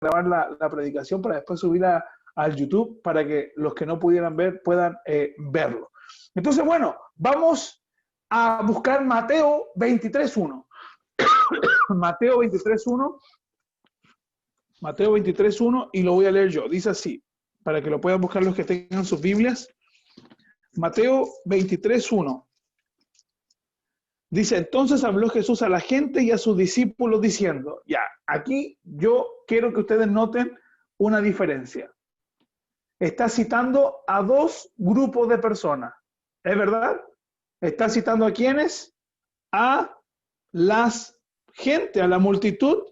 grabar la predicación para después subirla al YouTube para que los que no pudieran ver puedan verlo. Entonces, bueno, vamos a buscar Mateo 23.1. Mateo 23.1. Mateo 23.1 y lo voy a leer yo. Dice así, para que lo puedan buscar los que tengan sus Biblias. Mateo 23.1. Dice, entonces habló Jesús a la gente y a sus discípulos diciendo, ya, aquí yo quiero que ustedes noten una diferencia. Está citando a dos grupos de personas. ¿Es verdad? Está citando a quiénes? A las gente, a la multitud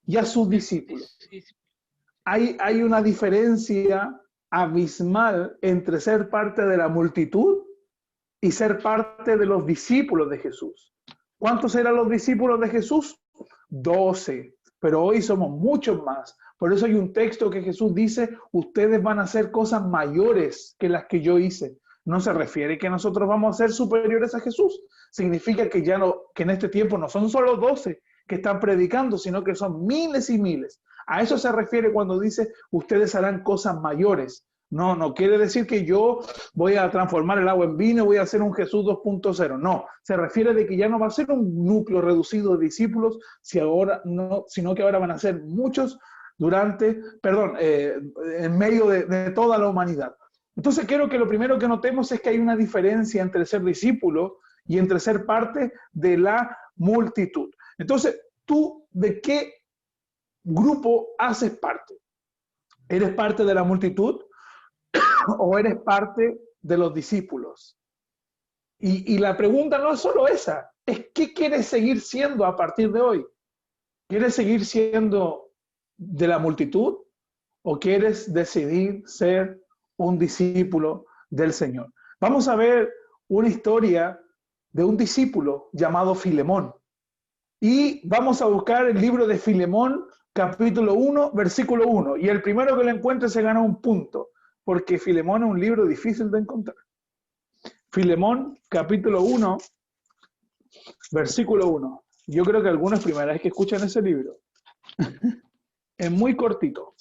y a sus discípulos. Hay una diferencia abismal entre ser parte de la multitud y ser parte de los discípulos de Jesús. ¿Cuántos eran los discípulos de Jesús? 12, pero hoy somos muchos más. Por eso hay un texto que Jesús dice, ustedes van a hacer cosas mayores que las que yo hice. No se refiere que nosotros vamos a ser superiores a Jesús. Significa que ya no, que en este tiempo no son solo 12 que están predicando, sino que son miles y miles. A eso se refiere cuando dice, ustedes harán cosas mayores. No quiere decir que yo voy a transformar el agua en vino, voy a hacer un Jesús 2.0. No, se refiere de que ya no va a ser un núcleo reducido de discípulos, sino que ahora van a ser muchos en medio de toda la humanidad. Entonces quiero que lo primero que notemos es que hay una diferencia entre ser discípulo y entre ser parte de la multitud. Entonces, ¿tú de qué grupo haces parte? ¿Eres parte de la multitud o eres parte de los discípulos? Y la pregunta no es solo esa, es ¿qué quieres seguir siendo a partir de hoy? ¿Quieres seguir siendo de la multitud o quieres decidir ser un discípulo del Señor? Vamos a ver una historia de un discípulo llamado Filemón. Y vamos a buscar el libro de Filemón, capítulo 1, versículo 1. Y el primero que lo encuentre se gana un punto, porque Filemón es un libro difícil de encontrar. Filemón, capítulo 1, versículo 1. Yo creo que algunos primera vez que escuchan ese libro. Es muy cortito.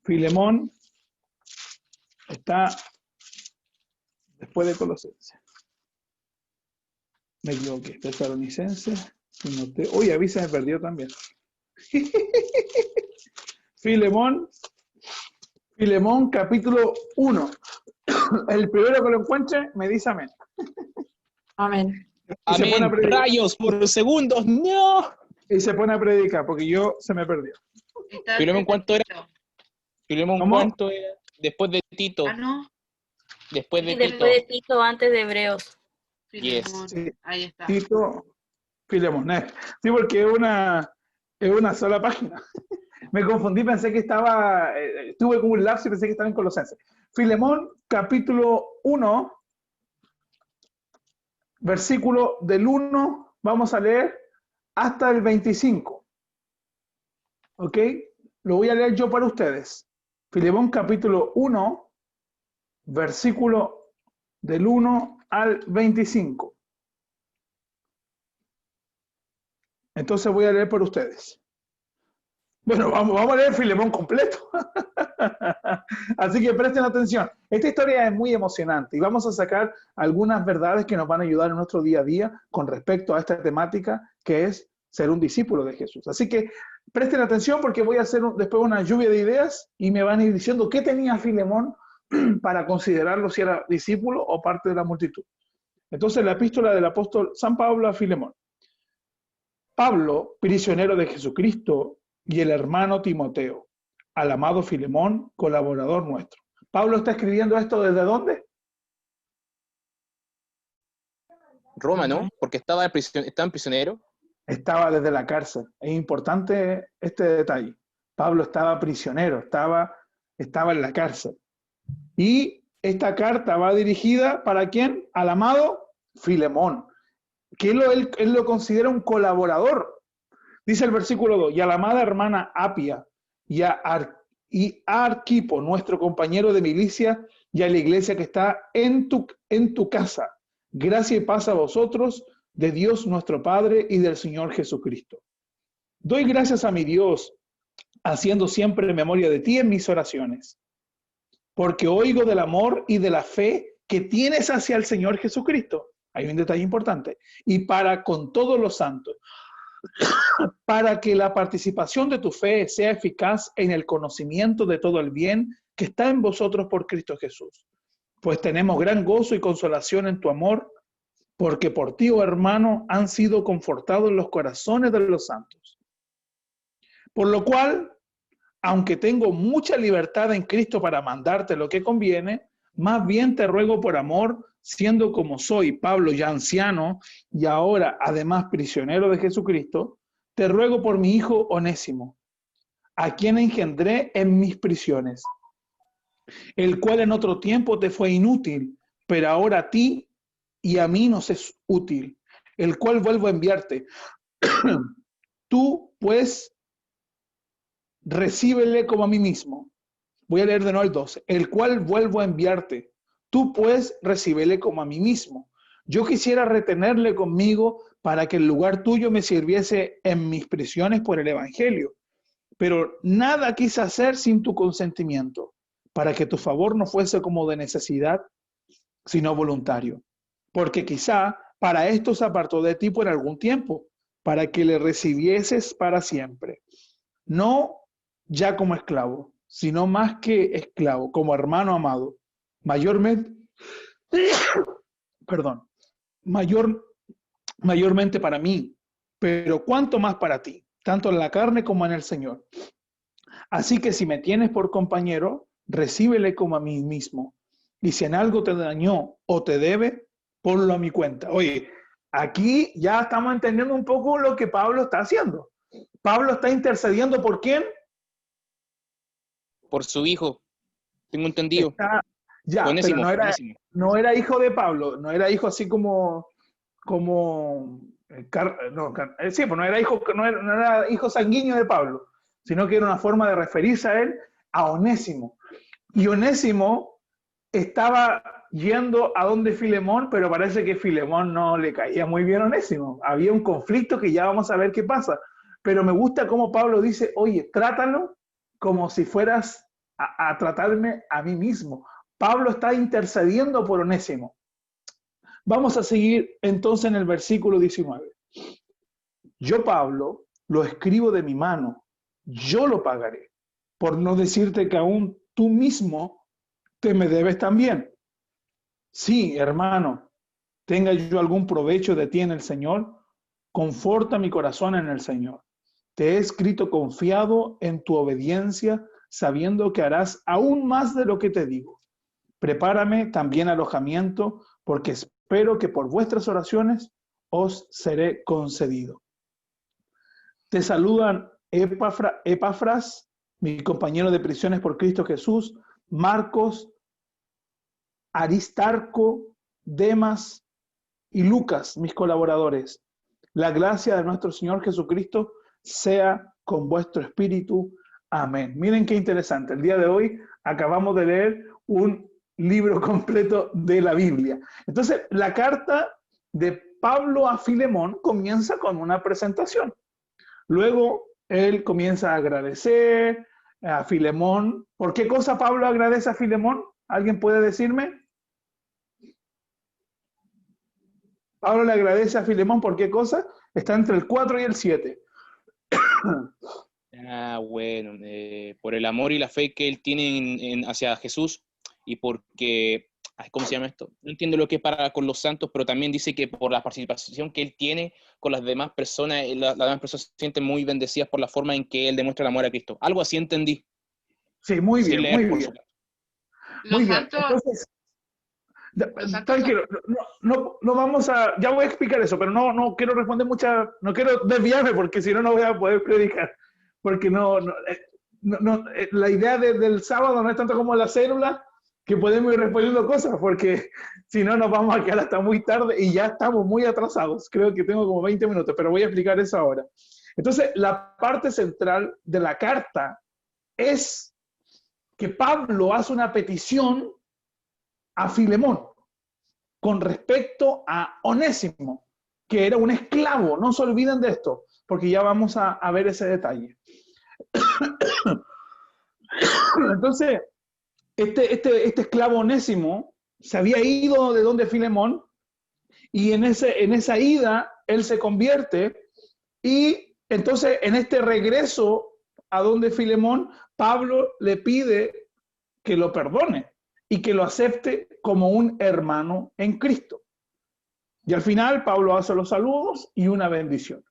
Filemón está después de Colosenses. Me equivoqué. Tesalonicense. Uy, a mí se me perdió también. Filemón, capítulo 1. El primero que lo encuentre me dice amén. Amén. Amén. Rayos por segundos. No. Y se pone a predicar porque se me perdió. Filemón, ¿cuánto era? Filemón, ¿cuánto era? Después de Tito. Ah, no. Después de Después de Tito, antes de Hebreos. Filemón. Yes. Sí. Ahí está. Tito, Filemón. Sí, porque es una sola página. Me confundí, pensé que estaba, tuve como un lapso y pensé que estaba en Colosenses. Filemón, capítulo 1, versículo del 1, vamos a leer hasta el 25. ¿Ok? Lo voy a leer yo para ustedes. Filemón, capítulo 1, versículo del 1 al 25. Entonces voy a leer por ustedes. Bueno, vamos a leer Filemón completo. Así que presten atención. Esta historia es muy emocionante y vamos a sacar algunas verdades que nos van a ayudar en nuestro día a día con respecto a esta temática que es ser un discípulo de Jesús. Así que presten atención porque voy a hacer después una lluvia de ideas y me van a ir diciendo qué tenía Filemón para considerarlo si era discípulo o parte de la multitud. Entonces, la epístola del apóstol San Pablo a Filemón. Pablo, prisionero de Jesucristo, y el hermano Timoteo, al amado Filemón, colaborador nuestro. Pablo está escribiendo esto ¿desde dónde? Roma, ¿no? Porque estaba en prisionero. Estaba desde la cárcel. Es importante este detalle. Pablo estaba prisionero, estaba en la cárcel. Y esta carta va dirigida ¿para quién? Al amado Filemón, que él lo considera un colaborador. Dice el versículo 2, y a la amada hermana Apia, y a Arquipo, nuestro compañero de milicia, y a la iglesia que está en tu casa. Gracia y paz a vosotros, de Dios nuestro Padre y del Señor Jesucristo. Doy gracias a mi Dios haciendo siempre memoria de ti en mis oraciones, porque oigo del amor y de la fe que tienes hacia el Señor Jesucristo. Hay un detalle importante. Y para con todos los santos, para que la participación de tu fe sea eficaz en el conocimiento de todo el bien que está en vosotros por Cristo Jesús. Pues tenemos gran gozo y consolación en tu amor, porque por ti, oh hermano, han sido confortados los corazones de los santos. Por lo cual, aunque tengo mucha libertad en Cristo para mandarte lo que conviene, más bien te ruego por amor, siendo como soy, Pablo, ya anciano, y ahora además prisionero de Jesucristo, te ruego por mi hijo Onésimo, a quien engendré en mis prisiones, el cual en otro tiempo te fue inútil, pero ahora a ti y a mí nos es útil, el cual vuelvo a enviarte. Tú, pues, recíbele como a mí mismo. Voy a leer de nuevo el 12. El cual vuelvo a enviarte. Tú, pues, recíbele como a mí mismo. Yo quisiera retenerle conmigo para que en lugar tuyo me sirviese en mis prisiones por el evangelio. Pero nada quise hacer sin tu consentimiento, para que tu favor no fuese como de necesidad, sino voluntario. Porque quizá para esto se apartó de ti por algún tiempo, para que le recibieses para siempre. No ya como esclavo, sino más que esclavo, como hermano amado, mayormente, perdón, mayormente para mí, pero cuánto más para ti, tanto en la carne como en el Señor. Así que si me tienes por compañero, recíbele como a mí mismo. Y si en algo te dañó o te debe, ponlo a mi cuenta. Oye, aquí ya estamos entendiendo un poco lo que Pablo está haciendo. Pablo está intercediendo ¿por quién? Por su hijo. Tengo entendido. Ya, Onésimo, pero no era hijo de Pablo, no era hijo así como sí, pues no era hijo, no era hijo sanguíneo de Pablo, sino que era una forma de referirse a él, a Onésimo. Y Onésimo estaba yendo a donde Filemón, pero parece que Filemón no le caía muy bien a Onésimo. Había un conflicto que ya vamos a ver qué pasa. Pero me gusta cómo Pablo dice, oye, trátalo como si fueras a tratarme a mí mismo. Pablo está intercediendo por Onésimo. Vamos a seguir entonces en el versículo 19. Yo, Pablo, lo escribo de mi mano, yo lo pagaré, por no decirte que aún tú mismo te me debes también. Sí, hermano, tenga yo algún provecho de ti en el Señor, conforta mi corazón en el Señor. Te he escrito confiado en tu obediencia, sabiendo que harás aún más de lo que te digo. Prepárame también alojamiento, porque espero que por vuestras oraciones os seré concedido. Te saludan Epafras, mi compañero de prisiones por Cristo Jesús, Marcos, Aristarco, Demas y Lucas, mis colaboradores. La gracia de nuestro Señor Jesucristo sea con vuestro espíritu. Amén. Miren qué interesante. El día de hoy acabamos de leer un libro completo de la Biblia. Entonces, la carta de Pablo a Filemón comienza con una presentación. Luego, él comienza a agradecer a Filemón. ¿Por qué cosa Pablo agradece a Filemón? ¿Alguien puede decirme? Pablo le agradece a Filemón, ¿por qué cosa? Está entre el 4 y el 7. Bueno, por el amor y la fe que él tiene hacia Jesús y porque, ¿cómo se llama esto? No entiendo lo que es para con los santos, pero también dice que por la participación que él tiene con las demás personas, las demás personas se sienten muy bendecidas por la forma en que él demuestra el amor a Cristo. Algo así entendí. Sí, muy bien, muy bien. Los santos... Entonces, tranquilo, no vamos a, ya voy a explicar eso, pero no quiero responder no quiero desviarme porque si no, no voy a poder predicar, porque la idea del sábado no es tanto como la célula, que podemos ir respondiendo cosas, porque si no nos vamos a quedar hasta muy tarde y ya estamos muy atrasados, creo que tengo como 20 minutos, pero voy a explicar eso ahora. Entonces, la parte central de la carta es que Pablo hace una petición a Filemón con respecto a Onésimo, que era un esclavo. No se olviden de esto, porque ya vamos a ver ese detalle. Entonces, este esclavo Onésimo se había ido de donde Filemón, y en esa ida él se convierte, y entonces en este regreso a donde Filemón, Pablo le pide que lo perdone y que lo acepte como un hermano en Cristo. Y al final Pablo hace los saludos y una bendición.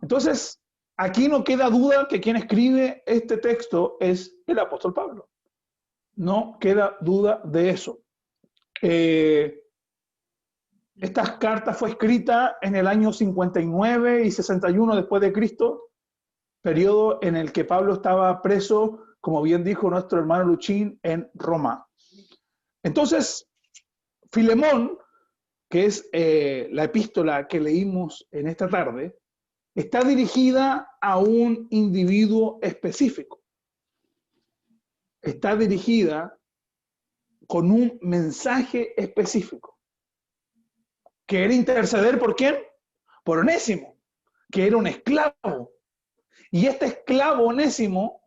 Entonces, aquí no queda duda que quien escribe este texto es el apóstol Pablo. No queda duda de eso. Estas cartas fue escrita en el año 59 y 61 después de Cristo, periodo en el que Pablo estaba preso, como bien dijo nuestro hermano Luchín, en Roma. Entonces, Filemón, que es la epístola que leímos en esta tarde, está dirigida a un individuo específico. Está dirigida con un mensaje específico. Que era interceder ¿por quién? Por Onésimo, que era un esclavo. Y este esclavo Onésimo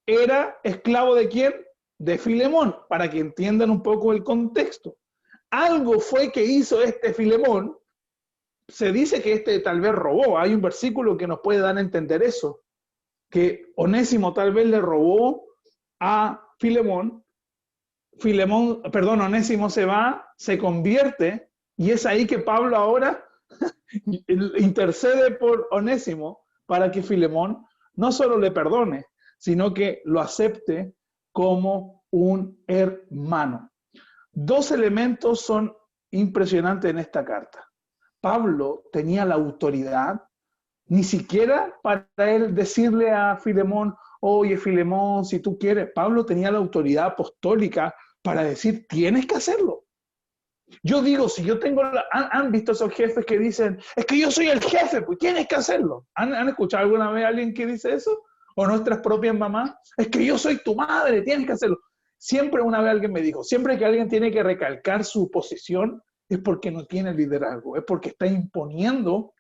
era esclavo ¿de quién? De Filemón, para que entiendan un poco el contexto. Algo fue que hizo este Filemón. Se dice que tal vez robó. Hay un versículo que nos puede dar a entender eso, que Onésimo tal vez le robó a Filemón. Onésimo se va, se convierte, y es ahí que Pablo ahora intercede por Onésimo para que Filemón no solo le perdone, sino que lo acepte como un hermano. Dos elementos son impresionantes en esta carta. Pablo tenía la autoridad, ni siquiera para él decirle a Filemón, oye Filemón, si tú quieres. Pablo tenía la autoridad apostólica para decir, tienes que hacerlo. Yo digo, si yo tengo, ¿han visto esos jefes que dicen, es que yo soy el jefe, pues tienes que hacerlo? ¿Han escuchado alguna vez a alguien que dice eso? ¿O nuestras propias mamás? Es que yo soy tu madre, tienes que hacerlo. Siempre una vez alguien me dijo, siempre que alguien tiene que recalcar su posición, es porque no tiene liderazgo, es porque está imponiendo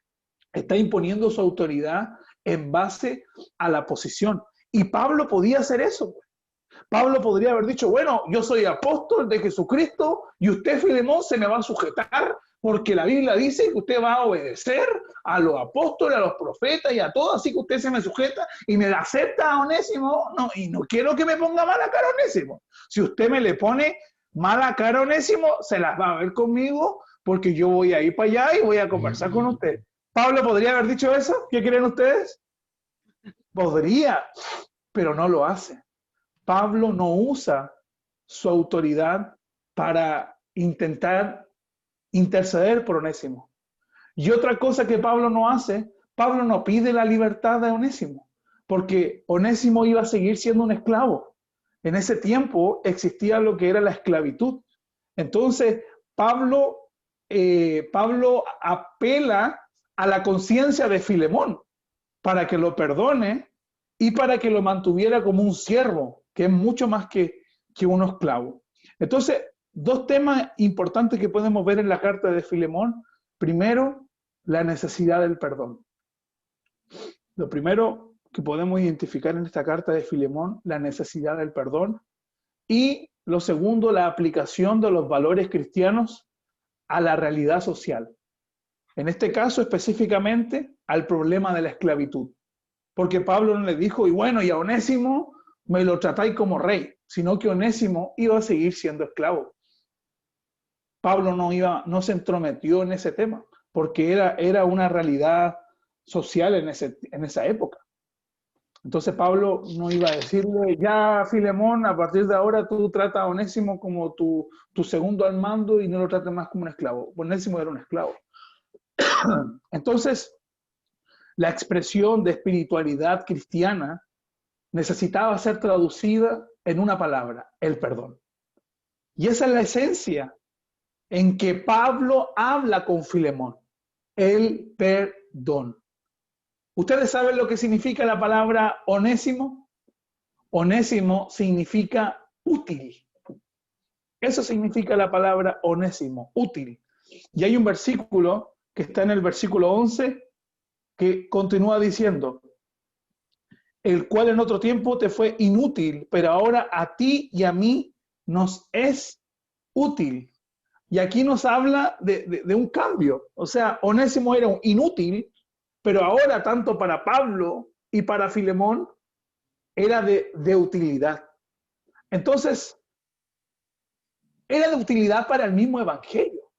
su autoridad en base a la posición. Y Pablo podía hacer eso. Pablo podría haber dicho, bueno, yo soy apóstol de Jesucristo y usted, Filemón, se me va a sujetar porque la Biblia dice que usted va a obedecer a los apóstoles, a los profetas y a todo, así que usted se me sujeta y me acepta a Onésimo. No, y no quiero que me ponga mala cara a Onésimo. Si usted me le pone mala cara a Onésimo, se las va a ver conmigo porque yo voy a ir para allá y voy a conversar con usted. ¿Pablo podría haber dicho eso? ¿Qué creen ustedes? Podría, pero no lo hace. Pablo no usa su autoridad para intentar interceder por Onésimo. Y otra cosa que Pablo no hace, Pablo no pide la libertad de Onésimo, porque Onésimo iba a seguir siendo un esclavo. En ese tiempo existía lo que era la esclavitud. Entonces, Pablo apela a la conciencia de Filemón para que lo perdone y para que lo mantuviera como un siervo, que es mucho más que un esclavo. Entonces, dos temas importantes que podemos ver en la carta de Filemón. Primero, la necesidad del perdón. Lo primero que podemos identificar en esta carta de Filemón, la necesidad del perdón. Y lo segundo, la aplicación de los valores cristianos a la realidad social. En este caso, específicamente, al problema de la esclavitud. Porque Pablo no le dijo, y bueno, y a Onésimo me lo tratáis como rey, sino que Onésimo iba a seguir siendo esclavo. Pablo no se entrometió en ese tema, porque era una realidad social en esa época. Entonces Pablo no iba a decirle, ya Filemón, a partir de ahora tú tratas a Onésimo como tu segundo al mando y no lo trates más como un esclavo. Onésimo era un esclavo. Entonces, la expresión de espiritualidad cristiana necesitaba ser traducida en una palabra, el perdón. Y esa es la esencia en que Pablo habla con Filemón, el perdón. ¿Ustedes saben lo que significa la palabra onésimo? Onésimo significa útil. Eso significa la palabra onésimo, útil. Y hay un versículo que está en el versículo 11 que continúa diciendo, el cual en otro tiempo te fue inútil, pero ahora a ti y a mí nos es útil. Y aquí nos habla de un cambio. O sea, Onésimo era un inútil, pero ahora tanto para Pablo y para Filemón era de utilidad. Entonces, era de utilidad para el mismo evangelio.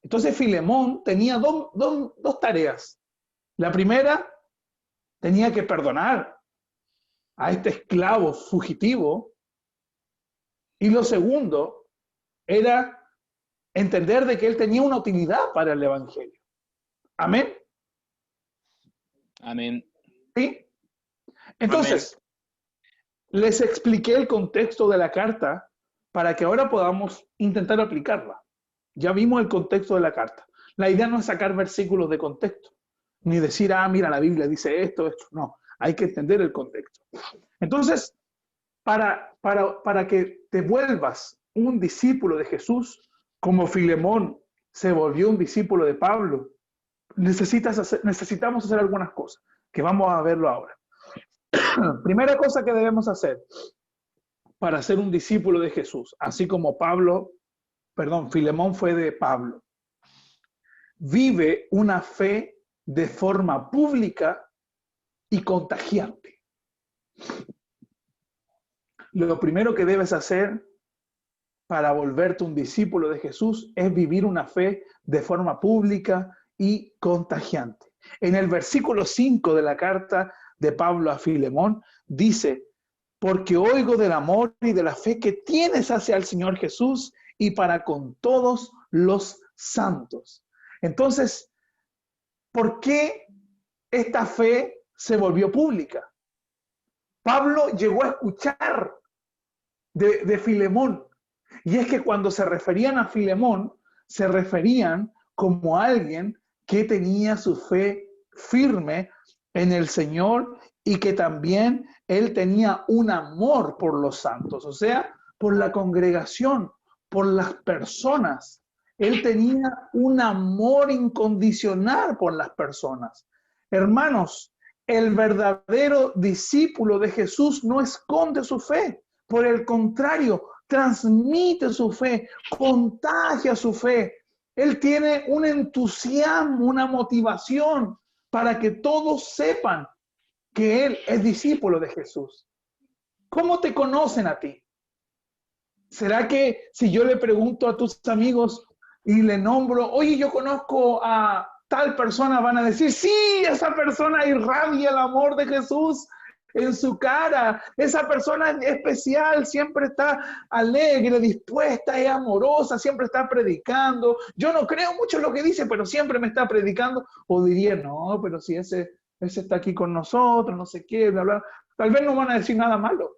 Entonces Filemón tenía dos tareas. La primera, tenía que perdonar a este esclavo fugitivo. Y lo segundo era entender de que él tenía una utilidad para el evangelio. Amén. Amén. ¿Sí? Entonces, les expliqué el contexto de la carta para que ahora podamos intentar aplicarla. Ya vimos el contexto de la carta. La idea no es sacar versículos de contexto, ni decir, mira, la Biblia dice esto. No, hay que entender el contexto. Entonces, para que te vuelvas un discípulo de Jesús, como Filemón se volvió un discípulo de Pablo, necesitamos hacer algunas cosas, que vamos a verlo ahora. Primera cosa que debemos hacer para ser un discípulo de Jesús, así como Filemón fue de Pablo, vive una fe de forma pública y contagiante. Lo primero que debes hacer para volverte un discípulo de Jesús es vivir una fe de forma pública y contagiante. En el versículo 5 de la carta de Pablo a Filemón dice: porque oigo del amor y de la fe que tienes hacia el Señor Jesús y para con todos los santos. Entonces, ¿por qué esta fe se volvió pública? Pablo llegó a escuchar de Filemón. Y es que cuando se referían a Filemón, se referían como alguien que tenía su fe firme en el Señor y que también él tenía un amor por los santos, o sea, por la congregación, por las personas. Él tenía un amor incondicional por las personas. Hermanos, el verdadero discípulo de Jesús no esconde su fe. Por el contrario, transmite su fe, contagia su fe. Él tiene un entusiasmo, una motivación para que todos sepan que él es discípulo de Jesús. ¿Cómo te conocen a ti? ¿Será que si yo le pregunto a tus amigos y le nombro, oye, yo conozco a tal persona, van a decir, sí, esa persona irradia el amor de Jesús en su cara, esa persona es especial, siempre está alegre, dispuesta, es amorosa, siempre está predicando? Yo no creo mucho en lo que dice, pero siempre me está predicando. O diría, no, pero si ese está aquí con nosotros, no sé qué, bla, bla. Tal vez no van a decir nada malo,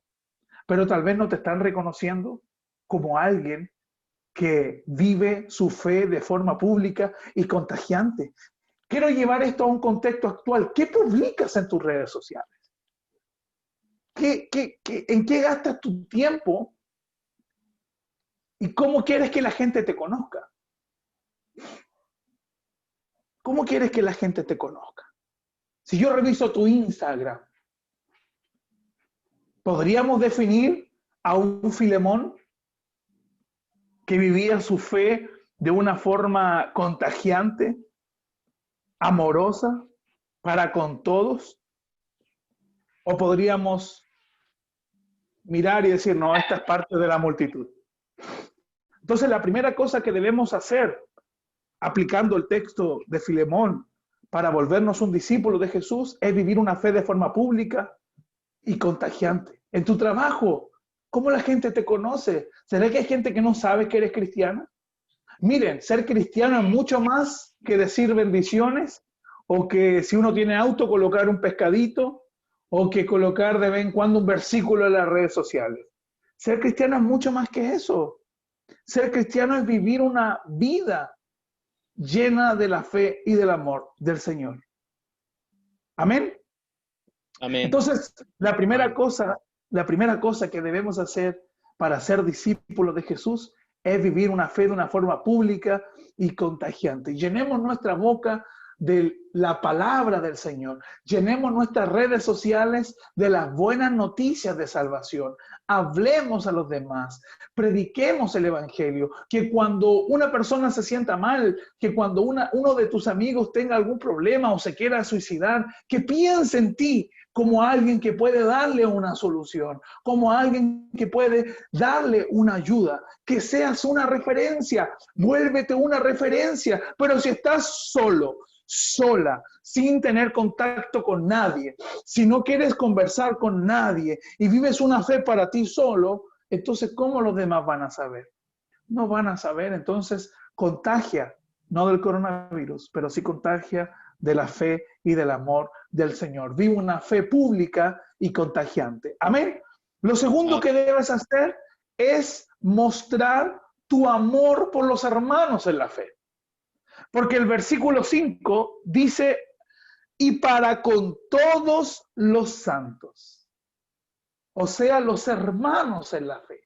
pero tal vez no te están reconociendo como alguien que vive su fe de forma pública y contagiante. Quiero llevar esto a un contexto actual. ¿Qué publicas en tus redes sociales? ¿En qué gastas tu tiempo? ¿Y cómo quieres que la gente te conozca? ¿Cómo quieres que la gente te conozca? Si yo reviso tu Instagram, ¿podríamos definir a un Filemón que vivía su fe de una forma contagiante, amorosa, para con todos? ¿O podríamos mirar y decir, no, esta es parte de la multitud? Entonces, la primera cosa que debemos hacer, aplicando el texto de Filemón, para volvernos un discípulo de Jesús, es vivir una fe de forma pública y contagiante. En tu trabajo, ¿cómo la gente te conoce? ¿Será que hay gente que no sabe que eres cristiana? Miren, ser cristiano es mucho más que decir bendiciones, o que si uno tiene auto, colocar un pescadito, o que colocar de vez en cuando un versículo en las redes sociales. Ser cristiano es mucho más que eso. Ser cristiano es vivir una vida llena de la fe y del amor del Señor. Amén. Amén. Entonces, la primera cosa que debemos hacer para ser discípulos de Jesús es vivir una fe de una forma pública y contagiante. Llenemos nuestra boca de la palabra del Señor. Llenemos nuestras redes sociales de las buenas noticias de salvación. Hablemos a los demás. Prediquemos el evangelio. Que cuando una persona se sienta mal, que cuando uno de tus amigos tenga algún problema o se quiera suicidar, que piense en ti como alguien que puede darle una solución, como alguien que puede darle una ayuda, que seas una referencia, vuélvete una referencia. Pero si estás solo, sola, sin tener contacto con nadie, si no quieres conversar con nadie y vives una fe para ti solo, entonces ¿cómo los demás van a saber? No van a saber. Entonces contagia, no del coronavirus, pero sí contagia de la fe y del amor del Señor. Vive una fe pública y contagiante. Amén. Lo segundo que debes hacer es mostrar tu amor por los hermanos en la fe. Porque el versículo 5 dice, y para con todos los santos. O sea, los hermanos en la fe.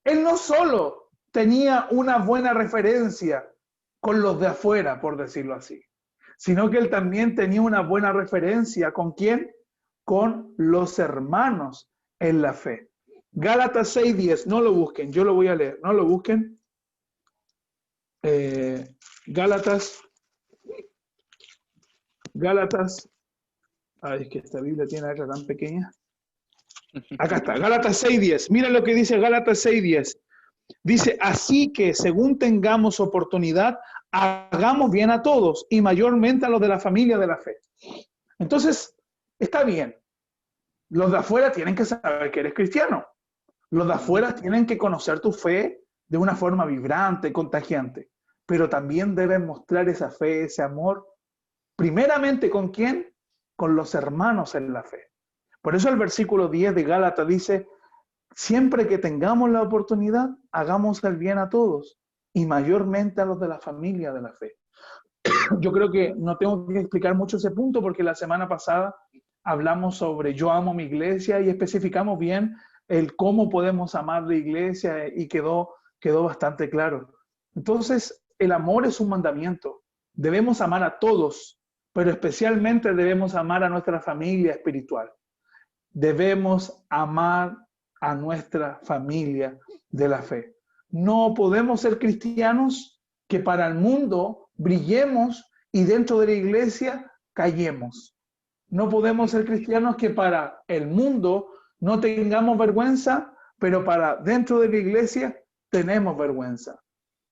Él no solo tenía una buena referencia con los de afuera, por decirlo así, sino que él también tenía una buena referencia ¿con quién? Con los hermanos en la fe. Gálatas 6:10, no lo busquen, yo lo voy a leer, no lo busquen. Gálatas, ay, es que esta Biblia tiene letra tan pequeña. Acá está, Gálatas 6:10, mira lo que dice Gálatas 6:10. Dice, así que según tengamos oportunidad, hagamos bien a todos y mayormente a los de la familia de la fe. Entonces, está bien. Los de afuera tienen que saber que eres cristiano. Los de afuera tienen que conocer tu fe de una forma vibrante, contagiante. Pero también deben mostrar esa fe, ese amor, primeramente ¿con quién? Con los hermanos en la fe. Por eso el versículo 10 de Gálatas dice, siempre que tengamos la oportunidad, hagamos el bien a todos y mayormente a los de la familia de la fe. Yo creo que no tengo que explicar mucho ese punto porque la semana pasada hablamos sobre yo amo mi iglesia y especificamos bien el cómo podemos amar la iglesia y quedó bastante claro. Entonces, el amor es un mandamiento. Debemos amar a todos, pero especialmente debemos amar a nuestra familia espiritual. Debemos amar a nuestra familia de la fe. No podemos ser cristianos que para el mundo brillemos y dentro de la iglesia callemos. No podemos ser cristianos que para el mundo no tengamos vergüenza, pero para dentro de la iglesia tenemos vergüenza.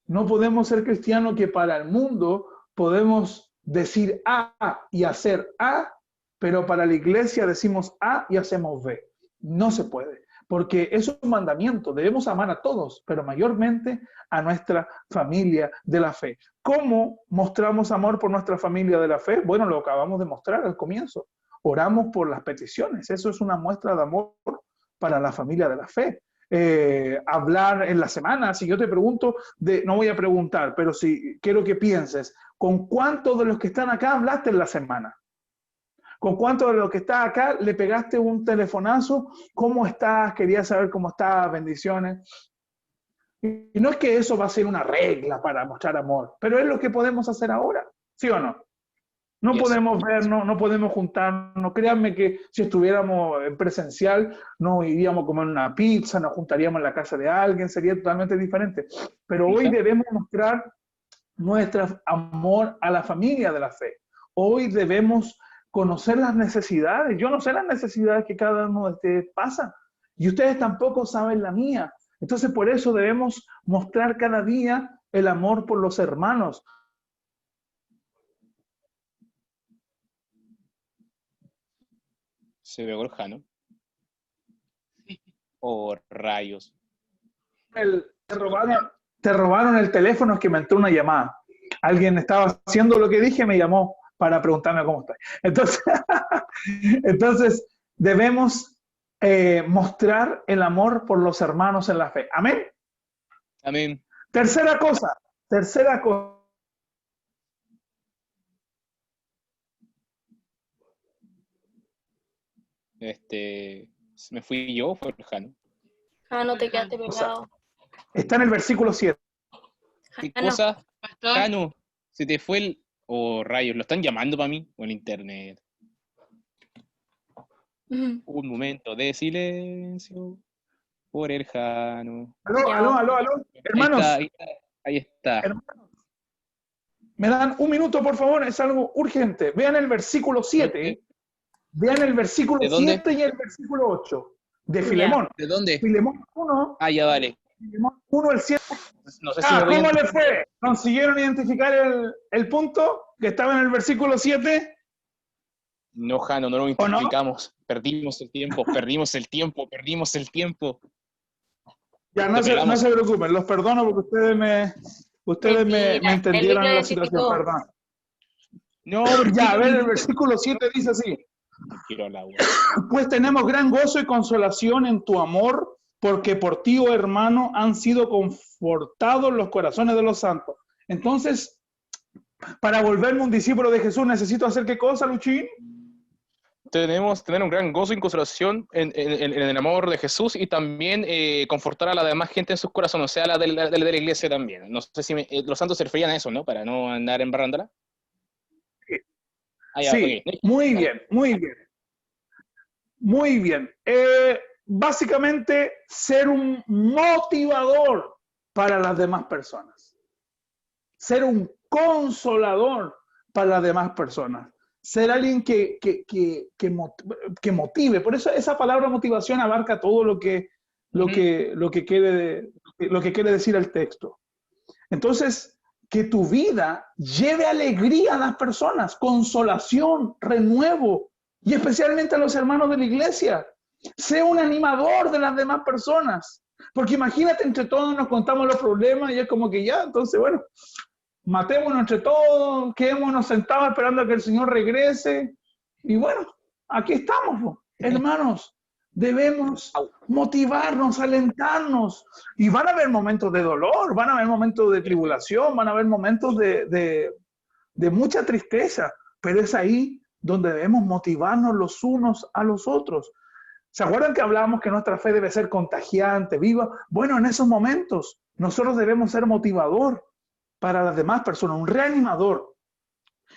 No podemos ser cristianos que para el mundo podemos decir A y hacer A, pero para la iglesia decimos A y hacemos B. No se puede, porque es un mandamiento. Debemos amar a todos, pero mayormente a nuestra familia de la fe. ¿Cómo mostramos amor por nuestra familia de la fe? Bueno, lo acabamos de mostrar al comienzo. Oramos por las peticiones. Eso es una muestra de amor para la familia de la fe. Hablar en la semana, si yo te pregunto, no voy a preguntar, pero si quiero que pienses, ¿con cuántos de los que están acá hablaste en la semana? ¿Con cuántos de los que están acá le pegaste un telefonazo? ¿Cómo estás? Quería saber cómo estás, bendiciones. Y no es que eso va a ser una regla para mostrar amor, pero es lo que podemos hacer ahora, ¿sí o no? No podemos vernos, no podemos juntarnos. Créanme que si estuviéramos en presencial, no iríamos a comer una pizza, nos juntaríamos en la casa de alguien, sería totalmente diferente. Pero hoy debemos mostrar nuestro amor a la familia de la fe. Hoy debemos conocer las necesidades. Yo no sé las necesidades que cada uno de ustedes pasa y ustedes tampoco saben la mía. Entonces por eso debemos mostrar cada día el amor por los hermanos. Se ve Borja, ¿no? Oh, rayos. Te robaron el teléfono, es que me entró una llamada. Alguien estaba haciendo lo que dije, me llamó para preguntarme cómo estoy. Entonces debemos mostrar el amor por los hermanos en la fe. Amén. Amén. Tercera cosa. Me fui yo, fue Jano. No te quedaste pegado. Está en el versículo 7. ¿Qué cosa? Pastor. Jano, se te fue el... Oh, rayos, ¿lo están llamando para mí? O en internet. Un momento de silencio por el Jano. Aló. Hermanos, Ahí está, ahí está. hermanos, me dan un minuto, por favor, es algo urgente. Vean el versículo 7. Vean el versículo ¿De dónde? 7 y el versículo 8 de Ya. Filemón. ¿De dónde? Filemón 1, Ah, ya, dale. Filemón 1, el 7. No sé si me voy ¿Cómo a... le fue? ¿Consiguieron identificar el punto que estaba en el versículo 7? No, Jano, no lo ¿O no? identificamos. Perdimos el tiempo. Ya, Te no pegamos. se preocupen, los perdono porque ustedes me Mentira, entendieron él lo la situación, identificó. perdón. No, porque Ya, a ver, el versículo 7 dice así: quiero el agua. pues tenemos gran gozo y consolación en tu amor, porque por ti, oh hermano, han sido confortados los corazones de los santos. Entonces, para volverme un discípulo de Jesús, ¿necesito hacer qué cosa, Luchín? Tenemos tener un gran gozo y consolación en el amor de Jesús y también confortar a la demás gente en sus corazones, o sea, la de la iglesia también. No sé si los santos se referían a eso, ¿no? Para no andar embarrándola. Ah, ya, Sí, ok. muy bien, muy bien. Muy bien. Básicamente, ser un motivador para las demás personas. Ser un consolador para las demás personas. Ser alguien que motive. Por eso esa palabra motivación abarca todo lo que quiere decir el texto. Entonces, que tu vida lleve alegría a las personas, consolación, renuevo, y especialmente a los hermanos de la iglesia. Sé un animador de las demás personas. Porque imagínate, entre todos nos contamos los problemas y es como que ya, entonces, bueno, matémonos entre todos, quedémonos sentados esperando a que el Señor regrese. Y bueno, aquí estamos, hermanos. Debemos motivarnos, alentarnos. Y van a haber momentos de dolor, van a haber momentos de tribulación, van a haber momentos de mucha tristeza, pero es ahí donde debemos motivarnos los unos a los otros. ¿Se acuerdan que hablábamos que nuestra fe debe ser contagiante, viva? Bueno, en esos momentos nosotros debemos ser motivador para las demás personas, un reanimador.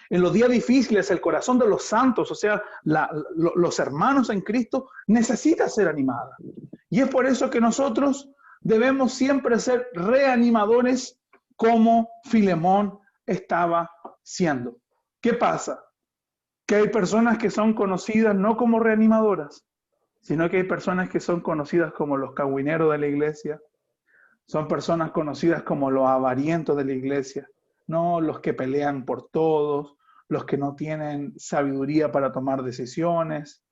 En los días difíciles, el corazón de los santos, o sea, los hermanos en Cristo, necesita ser animada. Y es por eso que nosotros debemos siempre ser reanimadores como Filemón estaba siendo. ¿Qué pasa? Que hay personas que son conocidas no como reanimadoras, sino que hay personas que son conocidas como los cagüineros de la iglesia, son personas conocidas como los avarientos de la iglesia, no los que pelean por todos, los que no tienen sabiduría para tomar decisiones.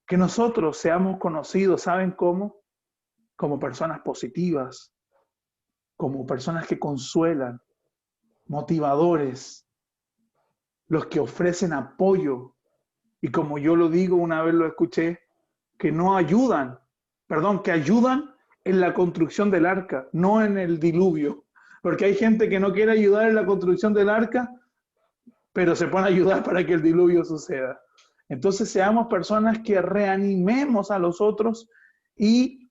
Que nosotros seamos conocidos, ¿saben cómo? Como personas positivas, como personas que consuelan, motivadores, los que ofrecen apoyo. Y como yo lo digo, una vez lo escuché, que no ayudan, que ayudan en la construcción del arca, no en el diluvio. Porque hay gente que no quiere ayudar en la construcción del arca, pero se pone a ayudar para que el diluvio suceda. Entonces seamos personas que reanimemos a los otros. Y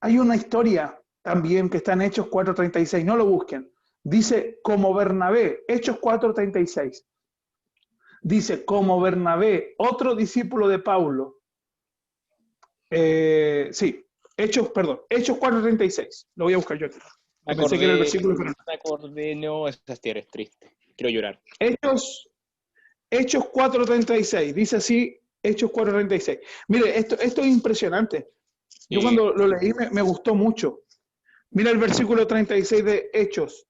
hay una historia también que está en Hechos 4:36, no lo busquen. Dice, como Bernabé, Hechos 4:36. Dice, como Bernabé, otro discípulo de Pablo. Hechos 4:36. Lo voy a buscar yo aquí. Pensé que era el versículo. Me acordé, no, esa tierra es triste. Quiero llorar. Hechos 4:36. Dice así, Hechos 4:36. Mire, esto es impresionante. Yo cuando lo leí me gustó mucho. Mira el versículo 36 de Hechos.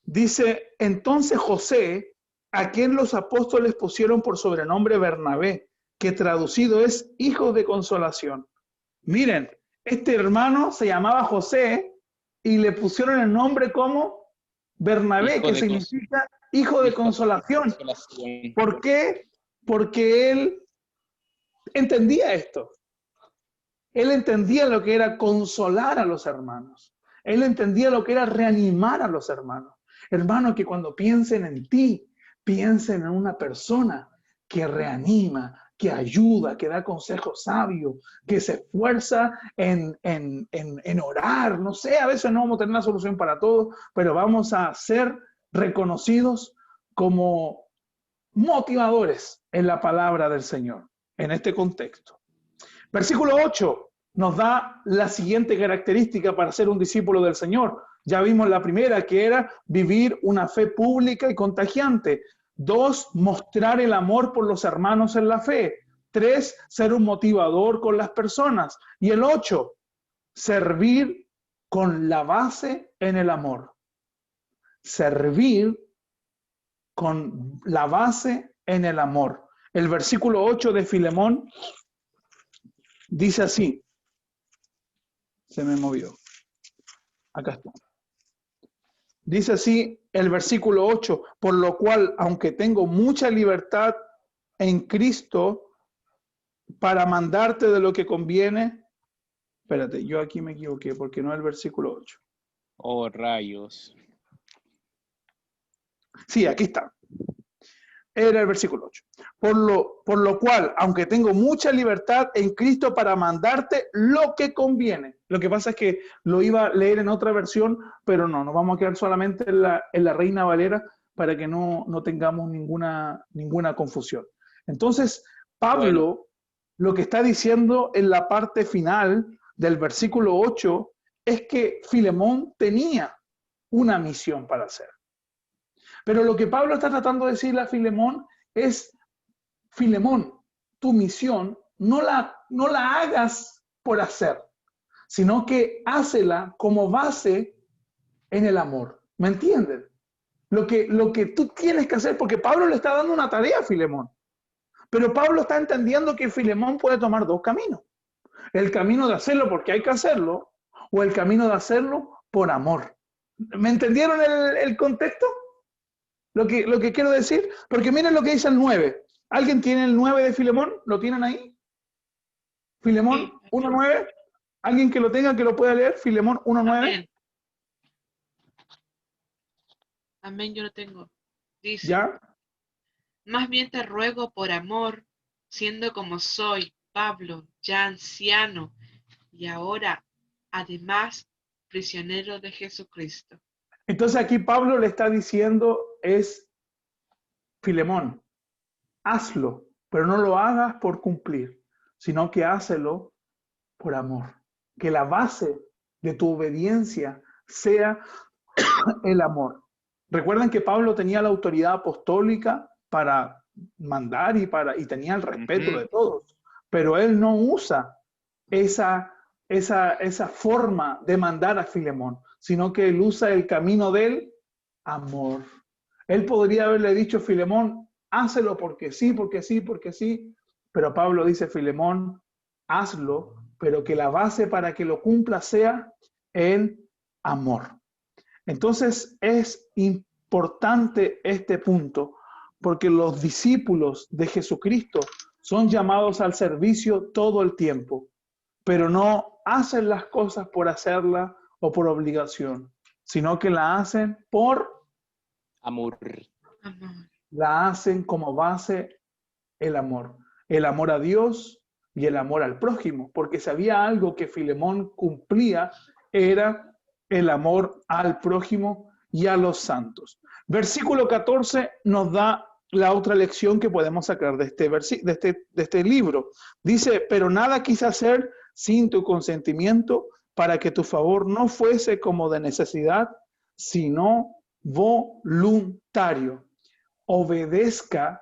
Dice, entonces José, a quien los apóstoles pusieron por sobrenombre Bernabé, que traducido es hijo de consolación. Miren, este hermano se llamaba José y le pusieron el nombre como Bernabé, que significa hijo de consolación. ¿Por qué? Porque él entendía esto. Él entendía lo que era consolar a los hermanos. Él entendía lo que era reanimar a los hermanos. Hermanos, que cuando piensen en ti, piensen en una persona que reanima, que ayuda, que da consejos sabios, que se esfuerza en orar. No sé, a veces no vamos a tener una solución para todo, pero vamos a ser reconocidos como motivadores en la palabra del Señor, en este contexto. Versículo 8 nos da la siguiente característica para ser un discípulo del Señor. Ya vimos la primera, que era vivir una fe pública y contagiante. 2, mostrar el amor por los hermanos en la fe. 3, ser un motivador con las personas. Y el 8, servir con la base en el amor. Servir con la base en el amor. El versículo 8 de Filemón dice así. Se me movió. Acá está. Dice así el versículo 8, por lo cual, aunque tengo mucha libertad en Cristo para mandarte de lo que conviene. Espérate, yo aquí me equivoqué porque no es el versículo 8. Oh, rayos. Sí, aquí está. Era el versículo 8. Por lo cual, aunque tengo mucha libertad en Cristo para mandarte lo que conviene. Lo que pasa es que lo iba a leer en otra versión, pero no, nos vamos a quedar solamente en la Reina Valera para que no tengamos ninguna confusión. Entonces, Pablo, lo que está diciendo en la parte final del versículo 8 es que Filemón tenía una misión para hacer. Pero lo que Pablo está tratando de decirle a Filemón es, Filemón, tu misión no la hagas por hacer, sino que hácela como base en el amor. ¿Me entienden? Lo que tú tienes que hacer, porque Pablo le está dando una tarea a Filemón. Pero Pablo está entendiendo que Filemón puede tomar dos caminos. El camino de hacerlo porque hay que hacerlo, o el camino de hacerlo por amor. ¿Me entendieron el contexto? Lo que quiero decir, porque miren lo que dice el 9. ¿Alguien tiene el 9 de Filemón? ¿Lo tienen ahí? Filemón 1.9. ¿Alguien que lo tenga, que lo pueda leer? Filemón 1.9. Amén. Amén, yo lo tengo. Dice, ¿Ya? más bien te ruego por amor, siendo como soy, Pablo, ya anciano, y ahora, además, prisionero de Jesucristo. Entonces aquí Pablo le está diciendo es, Filemón, hazlo, pero no lo hagas por cumplir, sino que hácelo por amor. Que la base de tu obediencia sea el amor. Recuerden que Pablo tenía la autoridad apostólica para mandar y tenía el respeto de todos, pero él no usa esa forma de mandar a Filemón, sino que él usa el camino del amor. Él podría haberle dicho, Filemón, hácelo porque sí, porque sí, porque sí, pero Pablo dice, Filemón, hazlo, pero que la base para que lo cumpla sea el amor. Entonces es importante este punto, porque los discípulos de Jesucristo son llamados al servicio todo el tiempo, pero no hacen las cosas por hacerlas o por obligación, sino que la hacen por amor. La hacen como base el amor a Dios y el amor al prójimo, porque si había algo que Filemón cumplía, era el amor al prójimo y a los santos. Versículo 14 nos da la otra lección que podemos sacar de este libro. Dice, pero nada quise hacer sin tu consentimiento para que tu favor no fuese como de necesidad, sino voluntario. Obedezca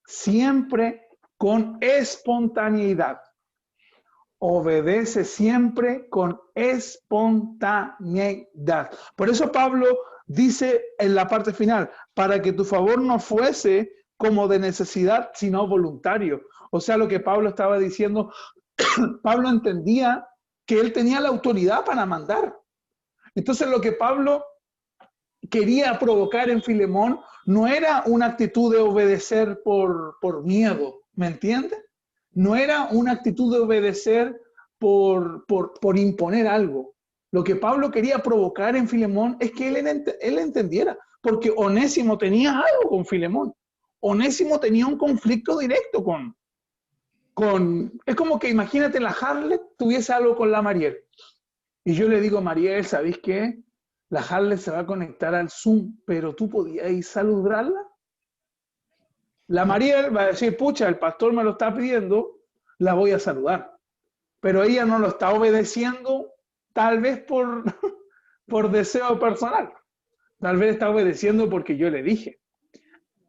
siempre con espontaneidad. Obedece siempre con espontaneidad. Por eso Pablo dice en la parte final, para que tu favor no fuese como de necesidad, sino voluntario. O sea, lo que Pablo estaba diciendo, Pablo entendía que él tenía la autoridad para mandar. Entonces lo que Pablo quería provocar en Filemón no era una actitud de obedecer por miedo, ¿me entiendes? No era una actitud de obedecer por imponer algo. Lo que Pablo quería provocar en Filemón es que él entendiera, porque Onésimo tenía algo con Filemón. Onésimo tenía un conflicto directo con... Es como que imagínate la Harlet tuviese algo con la Mariel. Y yo le digo, Mariel, ¿sabéis qué? La Harlet se va a conectar al Zoom, pero tú podías saludarla. La Mariel va a decir, pucha, el pastor me lo está pidiendo, la voy a saludar. Pero ella no lo está obedeciendo, tal vez por, por deseo personal. Tal vez está obedeciendo porque yo le dije.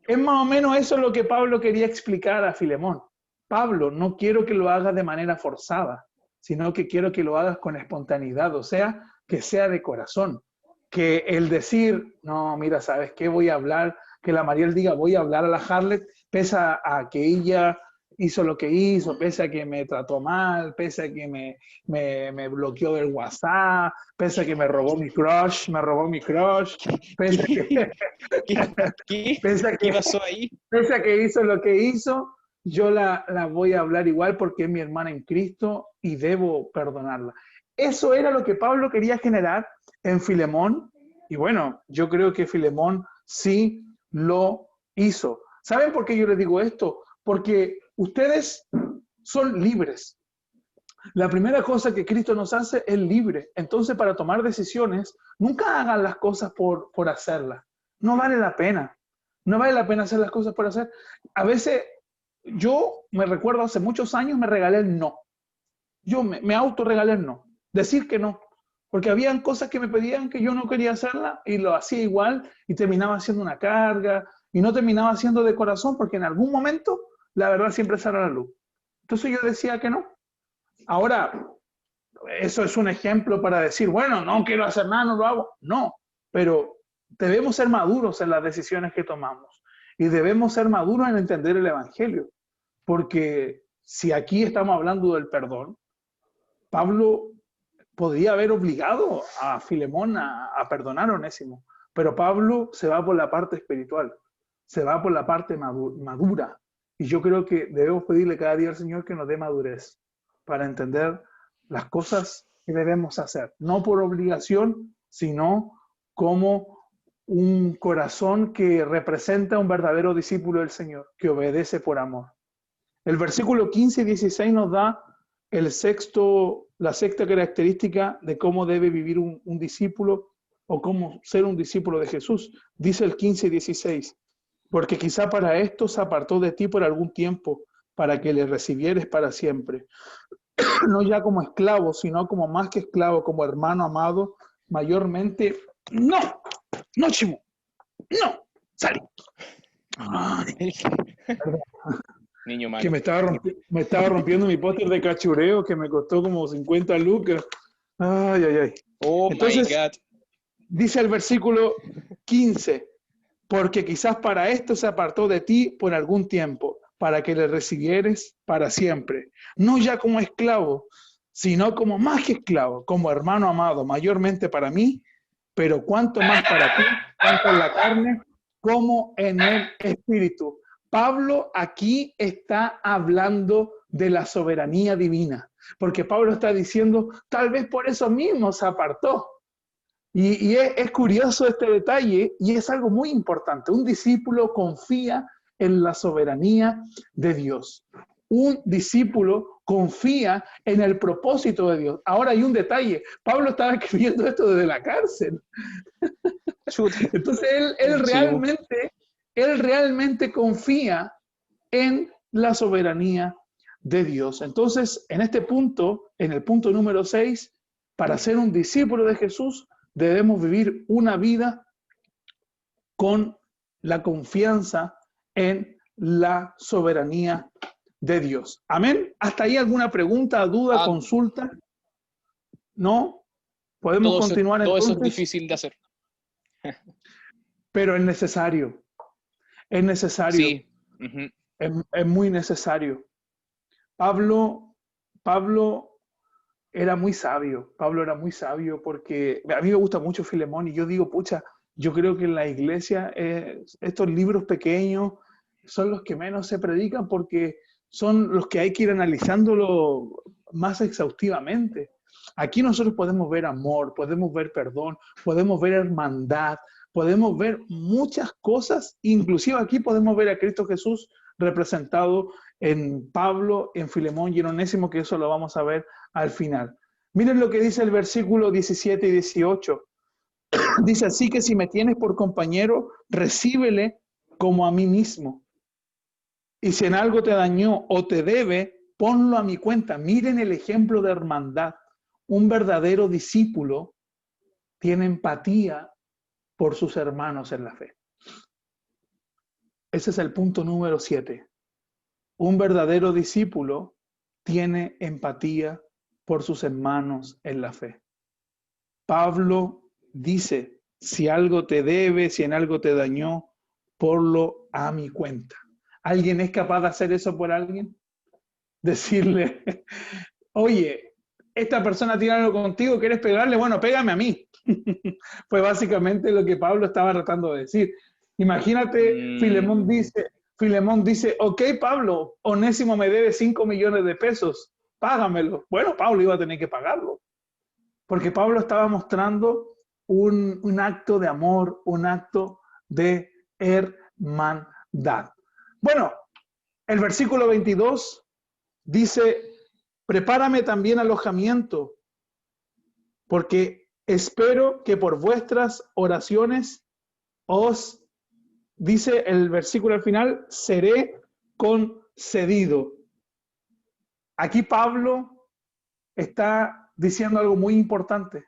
Es más o menos eso lo que Pablo quería explicar a Filemón. Pablo, no quiero que lo hagas de manera forzada, sino que quiero que lo hagas con espontaneidad, o sea, que sea de corazón. Que el decir, no, mira, ¿sabes qué? Voy a hablar, que la Mariel diga, voy a hablar a la Harlet, pese a que ella hizo lo que hizo, pese a que me trató mal, pese a que me bloqueó del WhatsApp, pese a que me robó mi crush, pese a que, pese a ¿Qué que, pasó ahí? pese a que hizo lo que hizo, yo la voy a hablar igual porque es mi hermana en Cristo y debo perdonarla. Eso era lo que Pablo quería generar en Filemón, y bueno, yo creo que Filemón sí lo hizo. ¿Saben por qué yo les digo esto? Porque ustedes son libres. La primera cosa que Cristo nos hace es libre. Entonces, para tomar decisiones, nunca hagan las cosas por hacerlas. No vale la pena. No vale la pena hacer las cosas por hacer. A veces, yo me recuerdo hace muchos años me regalé el no. Yo me autorregalé el no. Decir que no. Porque habían cosas que me pedían que yo no quería hacerlas y lo hacía igual y terminaba haciendo una carga y no terminaba haciendo de corazón porque en algún momento la verdad siempre sale a la luz. Entonces yo decía que no. Ahora, eso es un ejemplo para decir, bueno, no quiero hacer nada, no lo hago. No, pero debemos ser maduros en las decisiones que tomamos y debemos ser maduros en entender el Evangelio. Porque si aquí estamos hablando del perdón, Pablo podría haber obligado a Filemón a perdonar a Onésimo, pero Pablo se va por la parte espiritual, se va por la parte madura. Y yo creo que debemos pedirle cada día al Señor que nos dé madurez para entender las cosas que debemos hacer, no por obligación, sino como un corazón que representa un verdadero discípulo del Señor, que obedece por amor. El versículo 15 y 16 nos da la sexta característica de cómo debe vivir un discípulo o cómo ser un discípulo de Jesús. Dice el 15 y 16, porque quizá para esto se apartó de ti por algún tiempo, para que le recibieres para siempre. No ya como esclavo, sino como más que esclavo, como hermano amado, mayormente... ¡No! ¡No, Chimo! ¡No! ¡Salí! Niño malo. Que me estaba rompiendo mi póster de cachureo que me costó como 50 lucas. Ay, ay, ay. Oh, Entonces, my God. dice el versículo 15, porque quizás para esto se apartó de ti por algún tiempo, para que le recibieres para siempre. No ya como esclavo, sino como más que esclavo, como hermano amado, mayormente para mí, pero cuanto más para ti, tanto en la carne como en el espíritu. Pablo aquí está hablando de la soberanía divina, porque Pablo está diciendo, tal vez por eso mismo se apartó. Y es curioso este detalle y es algo muy importante. Un discípulo confía en la soberanía de Dios. Un discípulo confía en el propósito de Dios. Ahora hay un detalle. Pablo estaba escribiendo esto desde la cárcel. Entonces él realmente confía en la soberanía de Dios. Entonces, en este punto, en el punto número 6, para ser un discípulo de Jesús, debemos vivir una vida con la confianza en la soberanía de Dios. Amén. ¿Hasta ahí alguna pregunta, duda, consulta? ¿No? ¿Podemos continuar entonces? Todo eso es difícil de hacer. Pero es necesario. Es necesario. Sí. Es muy necesario. Pablo era muy sabio. Pablo era muy sabio porque a mí me gusta mucho Filemón y yo digo, pucha, yo creo que en la iglesia estos libros pequeños son los que menos se predican porque son los que hay que ir analizándolo más exhaustivamente. Aquí nosotros podemos ver amor, podemos ver perdón, podemos ver hermandad, podemos ver muchas cosas, inclusive aquí podemos ver a Cristo Jesús representado en Pablo, en Filemón y en Onésimo, que eso lo vamos a ver al final. Miren lo que dice el versículo 17 y 18. Dice, así que si me tienes por compañero, recíbele como a mí mismo. y si en algo te dañó o te debe, ponlo a mi cuenta. Miren el ejemplo de hermandad. Un verdadero discípulo tiene empatía por sus hermanos en la fe. Ese es el punto número 7. Un verdadero discípulo tiene empatía por sus hermanos en la fe. Pablo dice, si algo te debe, si en algo te dañó, ponlo a mi cuenta. ¿Alguien es capaz de hacer eso por alguien? Decirle, oye, esta persona tiene algo contigo, ¿quieres pegarle? Bueno, pégame a mí. Fue básicamente lo que Pablo estaba tratando de decir. Imagínate, Filemón dice, ok, Pablo, Onésimo me debe 5 millones de pesos, págamelo. Bueno, Pablo iba a tener que pagarlo, porque Pablo estaba mostrando un acto de amor, un acto de hermandad. Bueno, el versículo 22 dice, prepárame también alojamiento, porque espero que por vuestras oraciones os, dice el versículo al final, seré concedido. Aquí Pablo está diciendo algo muy importante.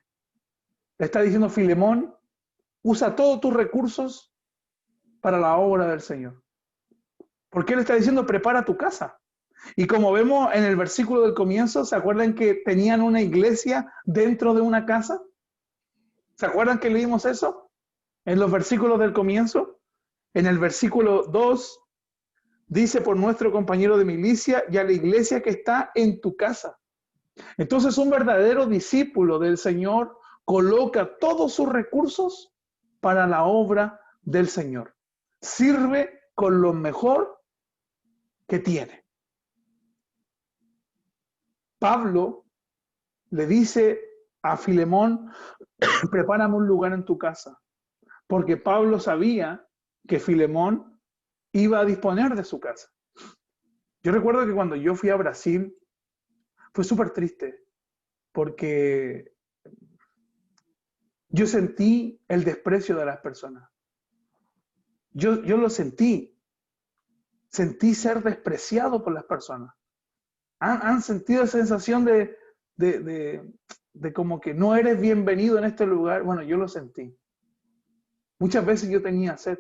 Le está diciendo, Filemón, usa todos tus recursos para la obra del Señor. Porque él está diciendo, prepara tu casa. Y como vemos en el versículo del comienzo, ¿se acuerdan que tenían una iglesia dentro de una casa? ¿Se acuerdan que leímos eso? En los versículos del comienzo. En el versículo 2 dice, por nuestro compañero de milicia y a la iglesia que está en tu casa. Entonces un verdadero discípulo del Señor coloca todos sus recursos para la obra del Señor. Sirve con lo mejor que tiene. Pablo le dice a Filemón, prepárame un lugar en tu casa, porque Pablo sabía que Filemón iba a disponer de su casa. Yo recuerdo que cuando yo fui a Brasil, fue súper triste, porque yo sentí el desprecio de las personas. Yo lo sentí ser despreciado por las personas. ¿Han sentido esa sensación de como que no eres bienvenido en este lugar? Bueno, yo lo sentí. Muchas veces yo tenía sed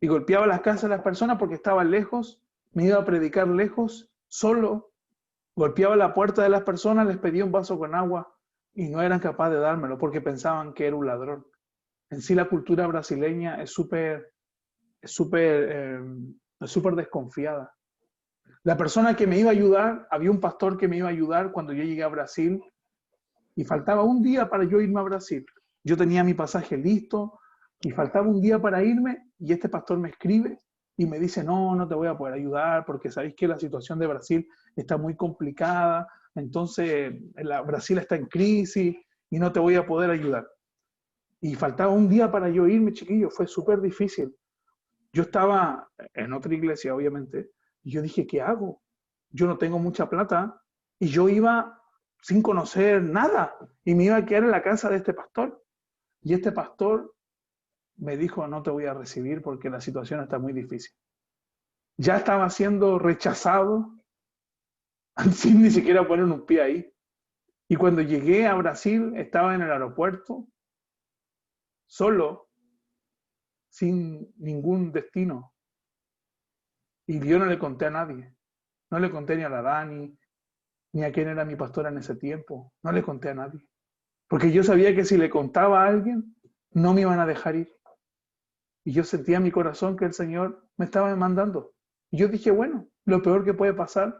y golpeaba las casas de las personas porque estaba lejos, me iba a predicar lejos, solo, golpeaba la puerta de las personas, les pedía un vaso con agua y no eran capaces de dármelo porque pensaban que era un ladrón. En sí la cultura brasileña es súper desconfiada. La persona que me iba a ayudar, había un pastor que me iba a ayudar cuando yo llegué a Brasil y faltaba un día para yo irme a Brasil. Yo tenía mi pasaje listo y faltaba un día para irme y este pastor me escribe y me dice, no te voy a poder ayudar porque sabéis que la situación de Brasil está muy complicada, entonces Brasil está en crisis y no te voy a poder ayudar. Y faltaba un día para yo irme, chiquillo, fue súper difícil. Yo estaba en otra iglesia, obviamente, y yo dije, ¿qué hago? Yo no tengo mucha plata y yo iba sin conocer nada y me iba a quedar en la casa de este pastor. Y este pastor me dijo, no te voy a recibir porque la situación está muy difícil. Ya estaba siendo rechazado sin ni siquiera poner un pie ahí. Y cuando llegué a Brasil, estaba en el aeropuerto, solo, sin ningún destino. Y yo no le conté a nadie. No le conté ni a la Dani, ni a quién era mi pastora en ese tiempo. No le conté a nadie. Porque yo sabía que si le contaba a alguien, no me iban a dejar ir. Y yo sentía en mi corazón que el Señor me estaba mandando. Y yo dije, bueno, lo peor que puede pasar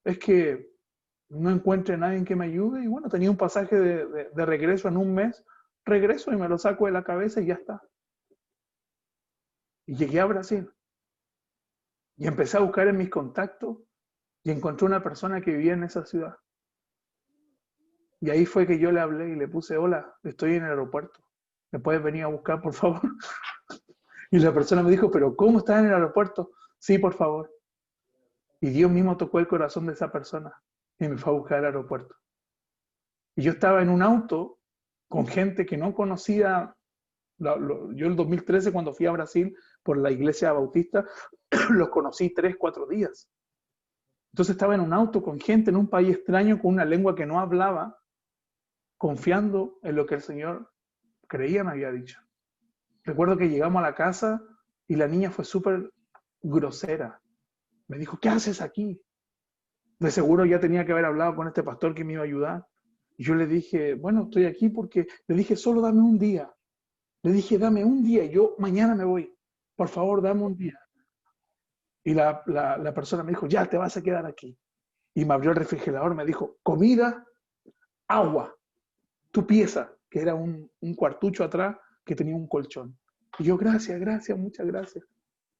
es que no encuentre a nadie que me ayude. Y bueno, tenía un pasaje de regreso en un mes. Regreso y me lo saco de la cabeza y ya está. Y llegué a Brasil. Y empecé a buscar en mis contactos y encontré una persona que vivía en esa ciudad. Y ahí fue que yo le hablé y le puse, hola, estoy en el aeropuerto. ¿Me puedes venir a buscar, por favor? Y la persona me dijo, ¿pero cómo estás en el aeropuerto? Sí, por favor. Y Dios mismo tocó el corazón de esa persona y me fue a buscar al aeropuerto. Y yo estaba en un auto con gente que no conocía Yo el 2013, cuando fui a Brasil por la iglesia bautista, los conocí 3, 4 días. Entonces estaba en un auto con gente en un país extraño, con una lengua que no hablaba, confiando en lo que el Señor creía me había dicho. Recuerdo que llegamos a la casa y la niña fue súper grosera. Me dijo, ¿qué haces aquí? De seguro ya tenía que haber hablado con este pastor que me iba a ayudar. Y yo le dije, bueno, estoy aquí porque le dije, solo dame un día. Le dije, dame un día, yo mañana me voy. Por favor, dame un día. Y la persona me dijo, ya te vas a quedar aquí. Y me abrió el refrigerador, me dijo, comida, agua, tu pieza, que era un cuartucho atrás que tenía un colchón. Y yo, gracias, gracias, muchas gracias.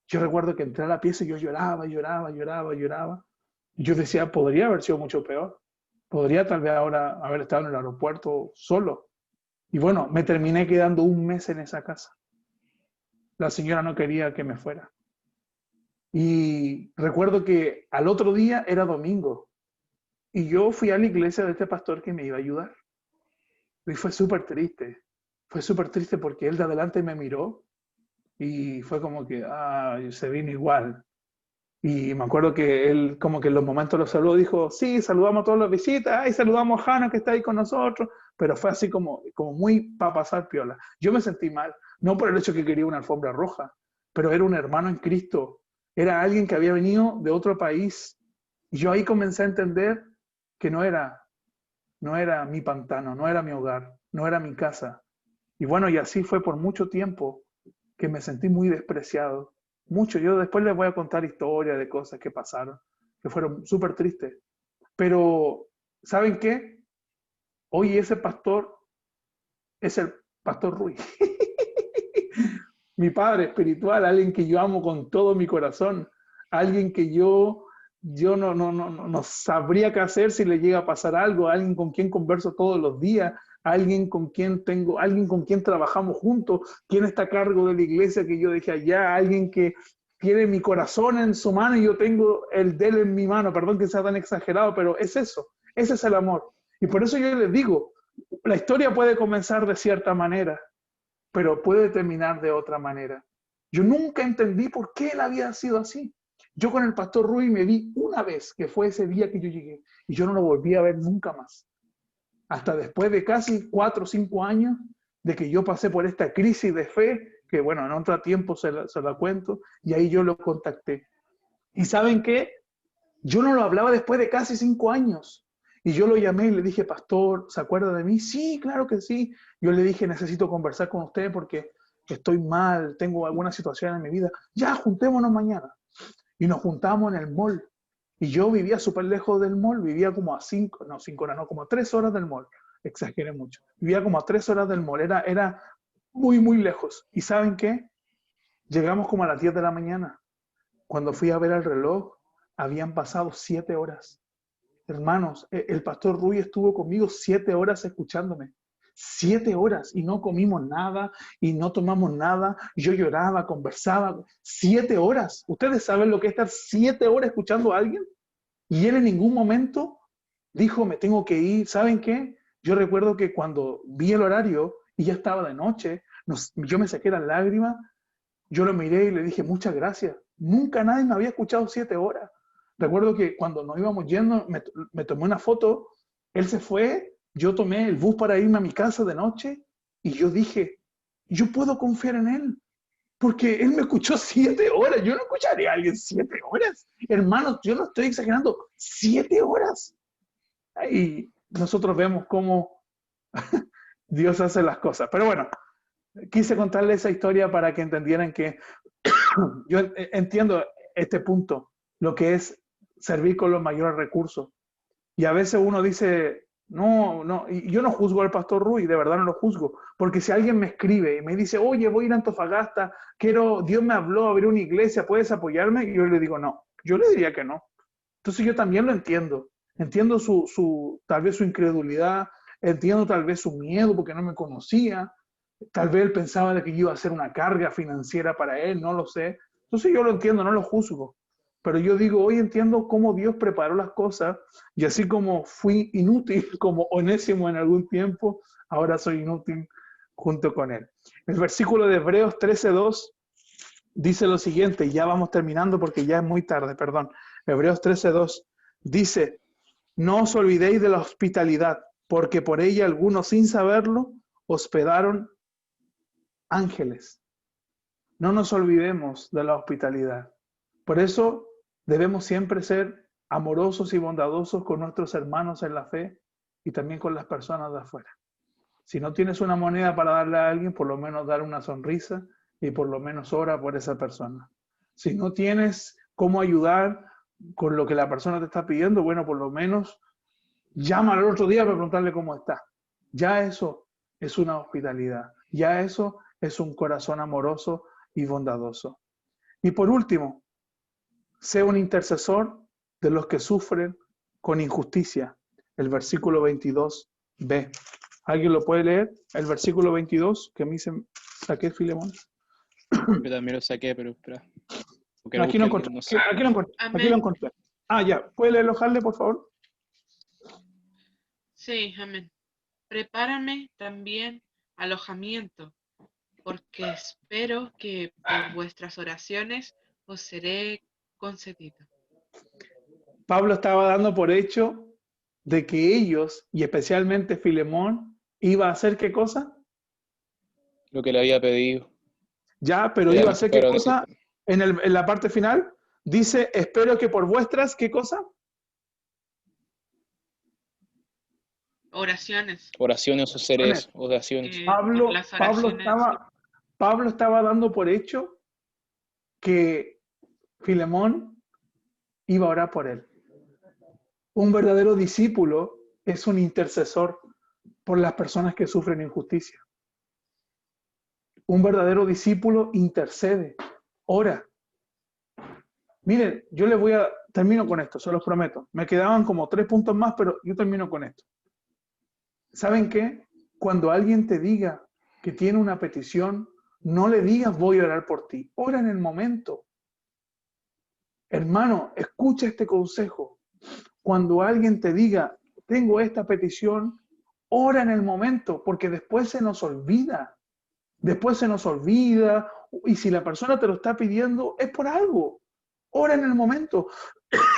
Yo recuerdo que entré a la pieza y yo lloraba. Y yo decía, podría haber sido mucho peor. Podría tal vez ahora haber estado en el aeropuerto solo. Y bueno, me terminé quedando un mes en esa casa. La señora no quería que me fuera. Y recuerdo que al otro día era domingo. Y yo fui a la iglesia de este pastor que me iba a ayudar. Y fue súper triste. Fue súper triste porque él de adelante me miró y fue como que, se vino igual. Y me acuerdo que él como que en los momentos los saludó, dijo, sí, saludamos a todas las visitas, y saludamos a Hannah que está ahí con nosotros, pero fue así como muy para pasar piola. Yo me sentí mal, no por el hecho que quería una alfombra roja, pero era un hermano en Cristo, era alguien que había venido de otro país. Y yo ahí comencé a entender que no era mi pantano, no era mi hogar, no era mi casa. Y bueno, y así fue por mucho tiempo que me sentí muy despreciado. Mucho. Yo después les voy a contar historias de cosas que pasaron, que fueron súper tristes. Pero, ¿saben qué? Hoy ese pastor es el pastor Rui. Mi padre espiritual, alguien que yo amo con todo mi corazón, alguien que yo no sabría qué hacer si le llega a pasar algo, alguien con quien converso todos los días, alguien con quien trabajamos juntos, quien está a cargo de la iglesia que yo dejé allá, alguien que tiene mi corazón en su mano y yo tengo el de él en mi mano. Perdón que sea tan exagerado, pero es eso, ese es el amor. Y por eso yo les digo, la historia puede comenzar de cierta manera, pero puede terminar de otra manera. Yo nunca entendí por qué él había sido así. Yo con el pastor Rui me vi una vez, que fue ese día que yo llegué, y yo no lo volví a ver nunca más. Hasta después de casi 4 o 5 años de que yo pasé por esta crisis de fe, que bueno, en otro tiempo se la cuento, y ahí yo lo contacté. ¿Y saben qué? Yo no lo hablaba después de casi 5 años. Y yo lo llamé y le dije, pastor, ¿se acuerda de mí? Sí, claro que sí. Yo le dije, necesito conversar con usted porque estoy mal, tengo alguna situación en mi vida. Ya, juntémonos mañana. Y nos juntamos en el mall. Y yo vivía súper lejos del mall, vivía como a 5 horas, no, como a 3 horas del mall. Exageré mucho. Vivía como a 3 horas del mall, era muy, muy lejos. ¿Y saben qué? Llegamos como a las 10 de la mañana. Cuando fui a ver el reloj, habían pasado 7 horas. Hermanos, el pastor Rui estuvo conmigo 7 horas escuchándome. 7 horas y no comimos nada y no tomamos nada. Yo lloraba, conversaba. 7 horas. ¿Ustedes saben lo que es estar 7 horas escuchando a alguien? Y él en ningún momento dijo, me tengo que ir. ¿Saben qué? Yo recuerdo que cuando vi el horario y ya estaba de noche, yo me saqué las lágrimas, yo lo miré y le dije, muchas gracias. Nunca nadie me había escuchado 7 horas. Recuerdo que cuando nos íbamos yendo, me tomé una foto, él se fue, yo tomé el bus para irme a mi casa de noche y yo dije, yo puedo confiar en él, porque él me escuchó 7 horas. Yo no escucharía a alguien 7 horas. Hermanos, yo no estoy exagerando, 7 horas. Y nosotros vemos cómo Dios hace las cosas. Pero bueno, quise contarles esa historia para que entendieran que yo entiendo este punto, lo que es servir con los mayores recursos. Y a veces uno dice, no, y yo no juzgo al pastor Rui, de verdad no lo juzgo, porque si alguien me escribe y me dice, oye, voy a ir a Antofagasta, Dios me habló a abrir una iglesia, ¿puedes apoyarme? Y yo le digo, no, yo le diría que no. Entonces yo también lo entiendo tal vez su incredulidad, entiendo tal vez su miedo porque no me conocía, tal vez él pensaba de que yo iba a ser una carga financiera para él, no lo sé. Entonces yo lo entiendo, no lo juzgo. Pero yo digo, hoy entiendo cómo Dios preparó las cosas y así como fui inútil como Onésimo en algún tiempo, ahora soy inútil junto con Él. El versículo de Hebreos 13:2 dice lo siguiente, y ya vamos terminando porque ya es muy tarde, perdón. Hebreos 13:2 dice, no os olvidéis de la hospitalidad, porque por ella algunos sin saberlo hospedaron ángeles. No nos olvidemos de la hospitalidad. Por eso debemos siempre ser amorosos y bondadosos con nuestros hermanos en la fe y también con las personas de afuera. Si no tienes una moneda para darle a alguien, por lo menos dar una sonrisa y por lo menos ora por esa persona. Si no tienes cómo ayudar con lo que la persona te está pidiendo, bueno, por lo menos llama al otro día para preguntarle cómo está. Ya eso es una hospitalidad. Ya eso es un corazón amoroso y bondadoso. Y por último, sé un intercesor de los que sufren con injusticia. El versículo 22b. ¿Alguien lo puede leer? El versículo 22, que a mí se saqué, Filemón. Yo también lo saqué, pero espera. No, aquí lo encontré. No sé. Aquí lo encontré. Ah, ya. ¿Puede leerlo, Harley, por favor? Sí, amén. Prepárame también alojamiento, porque espero que por vuestras oraciones os seré concedido. Pablo estaba dando por hecho de que ellos, y especialmente Filemón, iba a hacer ¿qué cosa? Lo que le había pedido. Ya, pero iba a hacer ¿qué cosa? En la parte final, dice, espero que por vuestras, ¿qué cosa? Oraciones. Oraciones o seres, oraciones. Pablo estaba dando por hecho que Filemón iba a orar por él. Un verdadero discípulo es un intercesor por las personas que sufren injusticia. Un verdadero discípulo intercede, ora. Miren, yo les termino con esto, se los prometo. Me quedaban como 3 puntos más, pero yo termino con esto. ¿Saben qué? Cuando alguien te diga que tiene una petición, no le digas voy a orar por ti. Ora en el momento. Hermano, escucha este consejo. Cuando alguien te diga, tengo esta petición, ora en el momento, porque después se nos olvida. Después se nos olvida, y si la persona te lo está pidiendo, es por algo. Ora en el momento.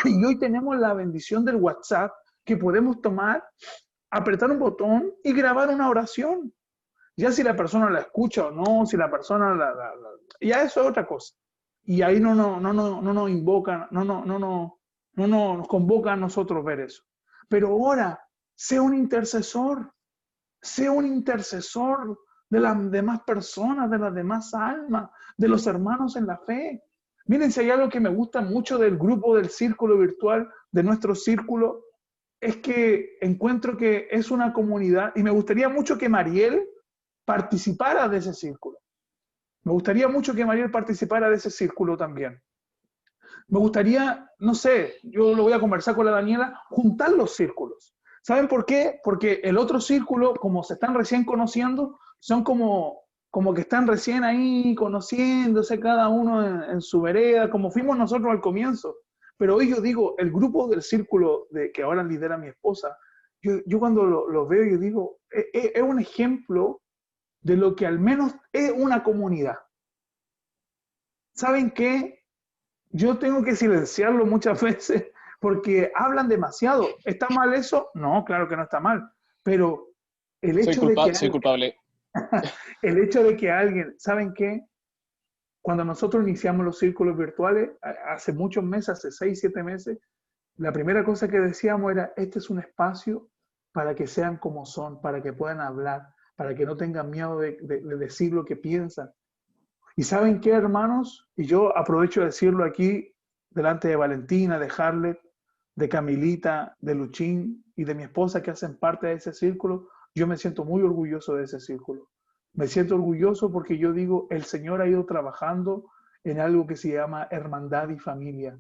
Y hoy tenemos la bendición del WhatsApp, que podemos tomar, apretar un botón y grabar una oración. Ya si la persona la escucha o no, si la persona ya eso es otra cosa. Y ahí no nos invocan, no nos convoca a nosotros ver eso. Pero ahora, sé un intercesor de las demás personas, de las demás almas, de los hermanos en la fe. Miren, si hay algo que me gusta mucho del grupo del círculo virtual, de nuestro círculo, es que encuentro que es una comunidad y me gustaría mucho que Mariel participara de ese círculo. Me gustaría mucho que Mariel participara de ese círculo también. Me gustaría, no sé, yo lo voy a conversar con la Daniela, juntar los círculos. ¿Saben por qué? Porque el otro círculo, como se están recién conociendo, son como que están recién ahí conociéndose cada uno en su vereda, como fuimos nosotros al comienzo. Pero hoy yo digo, el grupo del círculo que ahora lidera mi esposa, yo cuando lo veo, yo digo, es un ejemplo de lo que al menos es una comunidad. ¿Saben qué? Yo tengo que silenciarlo muchas veces porque hablan demasiado. ¿Está mal eso? No, claro que no está mal. Pero el hecho Soy culpable. El hecho de que alguien, ¿saben qué? Cuando nosotros iniciamos los círculos virtuales, hace muchos meses, hace 6, 7 meses, la primera cosa que decíamos era, este es un espacio para que sean como son, para que puedan hablar, para que no tengan miedo de decir lo que piensan. ¿Y saben qué, hermanos? Y yo aprovecho de decirlo aquí, delante de Valentina, de Harlet, de Camilita, de Luchín y de mi esposa que hacen parte de ese círculo, yo me siento muy orgulloso de ese círculo. Me siento orgulloso porque yo digo, el Señor ha ido trabajando en algo que se llama hermandad y familia.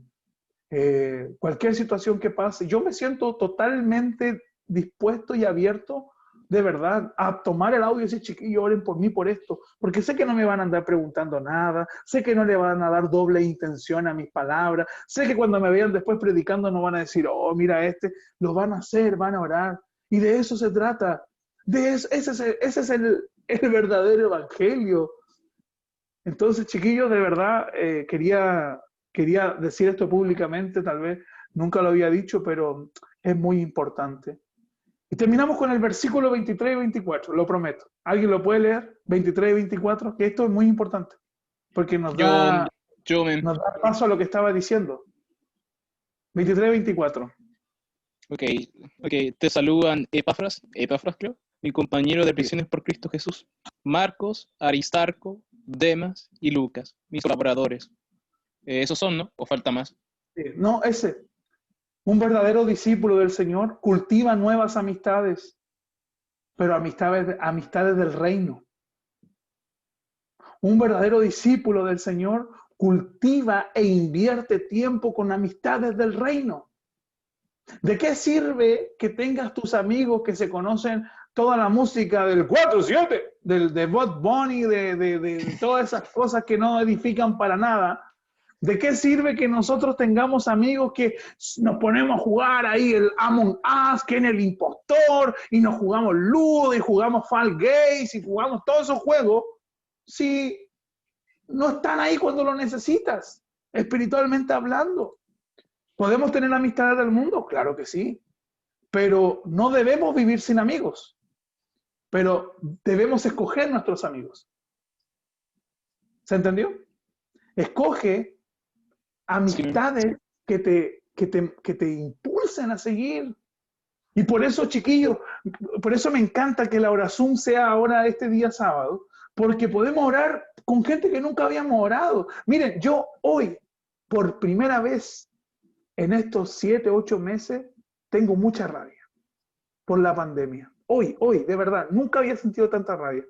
Cualquier situación que pase, yo me siento totalmente dispuesto y abierto, de verdad, a tomar el audio y decir, chiquillos, oren por mí por esto, porque sé que no me van a andar preguntando nada, sé que no le van a dar doble intención a mis palabras, sé que cuando me vean después predicando no van a decir, oh, mira lo van a hacer, van a orar, y de eso se trata. Ese es el verdadero evangelio. Entonces, chiquillos, de verdad, quería decir esto públicamente, tal vez nunca lo había dicho, pero es muy importante. Y terminamos con el versículo 23 y 24, lo prometo. ¿Alguien lo puede leer? 23 y 24, que esto es muy importante, porque nos da paso a lo que estaba diciendo. 23 y 24. Ok, te saludan Epafras creo, mi compañero de prisiones por Cristo Jesús, Marcos, Aristarco, Demas y Lucas, mis colaboradores. Esos son, ¿no? ¿O falta más? Sí, no, ese. Un verdadero discípulo del Señor cultiva nuevas amistades, pero amistades del reino. Un verdadero discípulo del Señor cultiva e invierte tiempo con amistades del reino. ¿De qué sirve que tengas tus amigos que se conocen toda la música del 4-7, de Bud Bunny, de todas esas cosas que no edifican para nada? ¿De qué sirve que nosotros tengamos amigos que nos ponemos a jugar ahí el Among Us, que en el impostor, y nos jugamos Ludo, y jugamos Fall Guys, y jugamos todos esos juegos, si no están ahí cuando lo necesitas, espiritualmente hablando? ¿Podemos tener amistades del mundo? Claro que sí, pero no debemos vivir sin amigos, pero debemos escoger nuestros amigos. ¿Se entendió? Escoge amistades que te impulsen a seguir. Y por eso, chiquillos, por eso me encanta que la oración sea ahora este día sábado, porque podemos orar con gente que nunca habíamos orado. Miren, yo hoy, por primera vez en estos 7, 8 meses, tengo mucha rabia por la pandemia. Hoy, de verdad, nunca había sentido tanta rabia.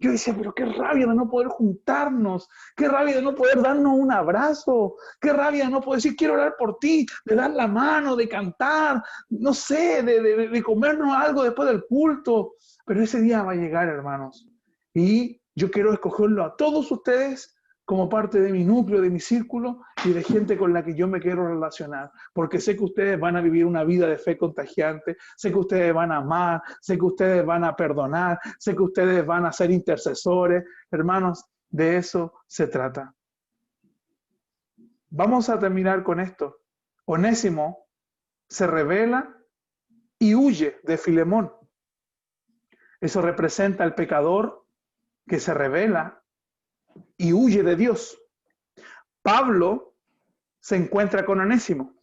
Yo decía, pero qué rabia de no poder juntarnos, qué rabia de no poder darnos un abrazo, qué rabia de no poder decir, quiero orar por ti, de dar la mano, de cantar, no sé, de comernos algo después del culto. Pero ese día va a llegar, hermanos. Y yo quiero escogerlo a todos ustedes como parte de mi núcleo, de mi círculo y de gente con la que yo me quiero relacionar, porque sé que ustedes van a vivir una vida de fe contagiante, sé que ustedes van a amar, sé que ustedes van a perdonar, sé que ustedes van a ser intercesores. Hermanos, de eso se trata. Vamos a terminar con esto. Onésimo se rebela y huye de Filemón. Eso representa al pecador que se rebela y huye de Dios. Pablo se encuentra con Onésimo.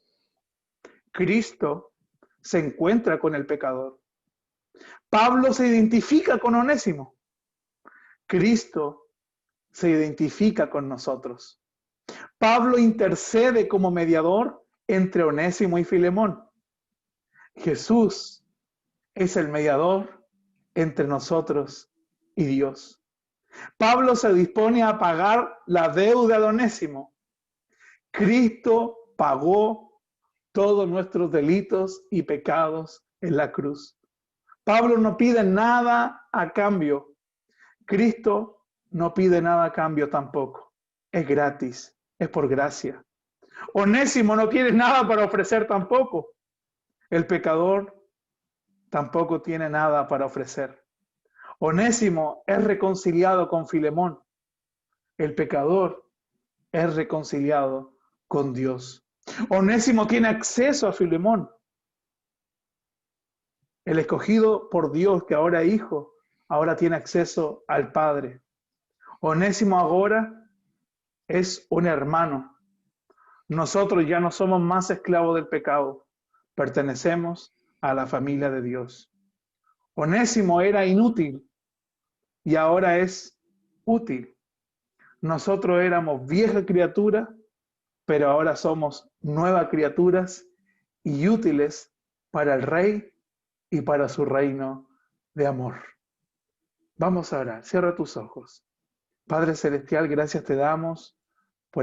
Cristo se encuentra con el pecador. Pablo se identifica con Onésimo. Cristo se identifica con nosotros. Pablo intercede como mediador entre Onésimo y Filemón. Jesús es el mediador entre nosotros y Dios. Pablo se dispone a pagar la deuda de Onésimo. Cristo pagó todos nuestros delitos y pecados en la cruz. Pablo no pide nada a cambio. Cristo no pide nada a cambio tampoco. Es gratis, es por gracia. Onésimo no tiene nada para ofrecer tampoco. El pecador tampoco tiene nada para ofrecer. Onésimo es reconciliado con Filemón. El pecador es reconciliado con Dios. Onésimo tiene acceso a Filemón. El escogido por Dios, que ahora es hijo, ahora tiene acceso al Padre. Onésimo ahora es un hermano. Nosotros ya no somos más esclavos del pecado. Pertenecemos a la familia de Dios. Onésimo era inútil y ahora es útil. Nosotros éramos vieja criatura, pero ahora somos nuevas criaturas y útiles para el Rey y para su reino de amor. Vamos a orar. Cierra tus ojos. Padre Celestial, gracias te damos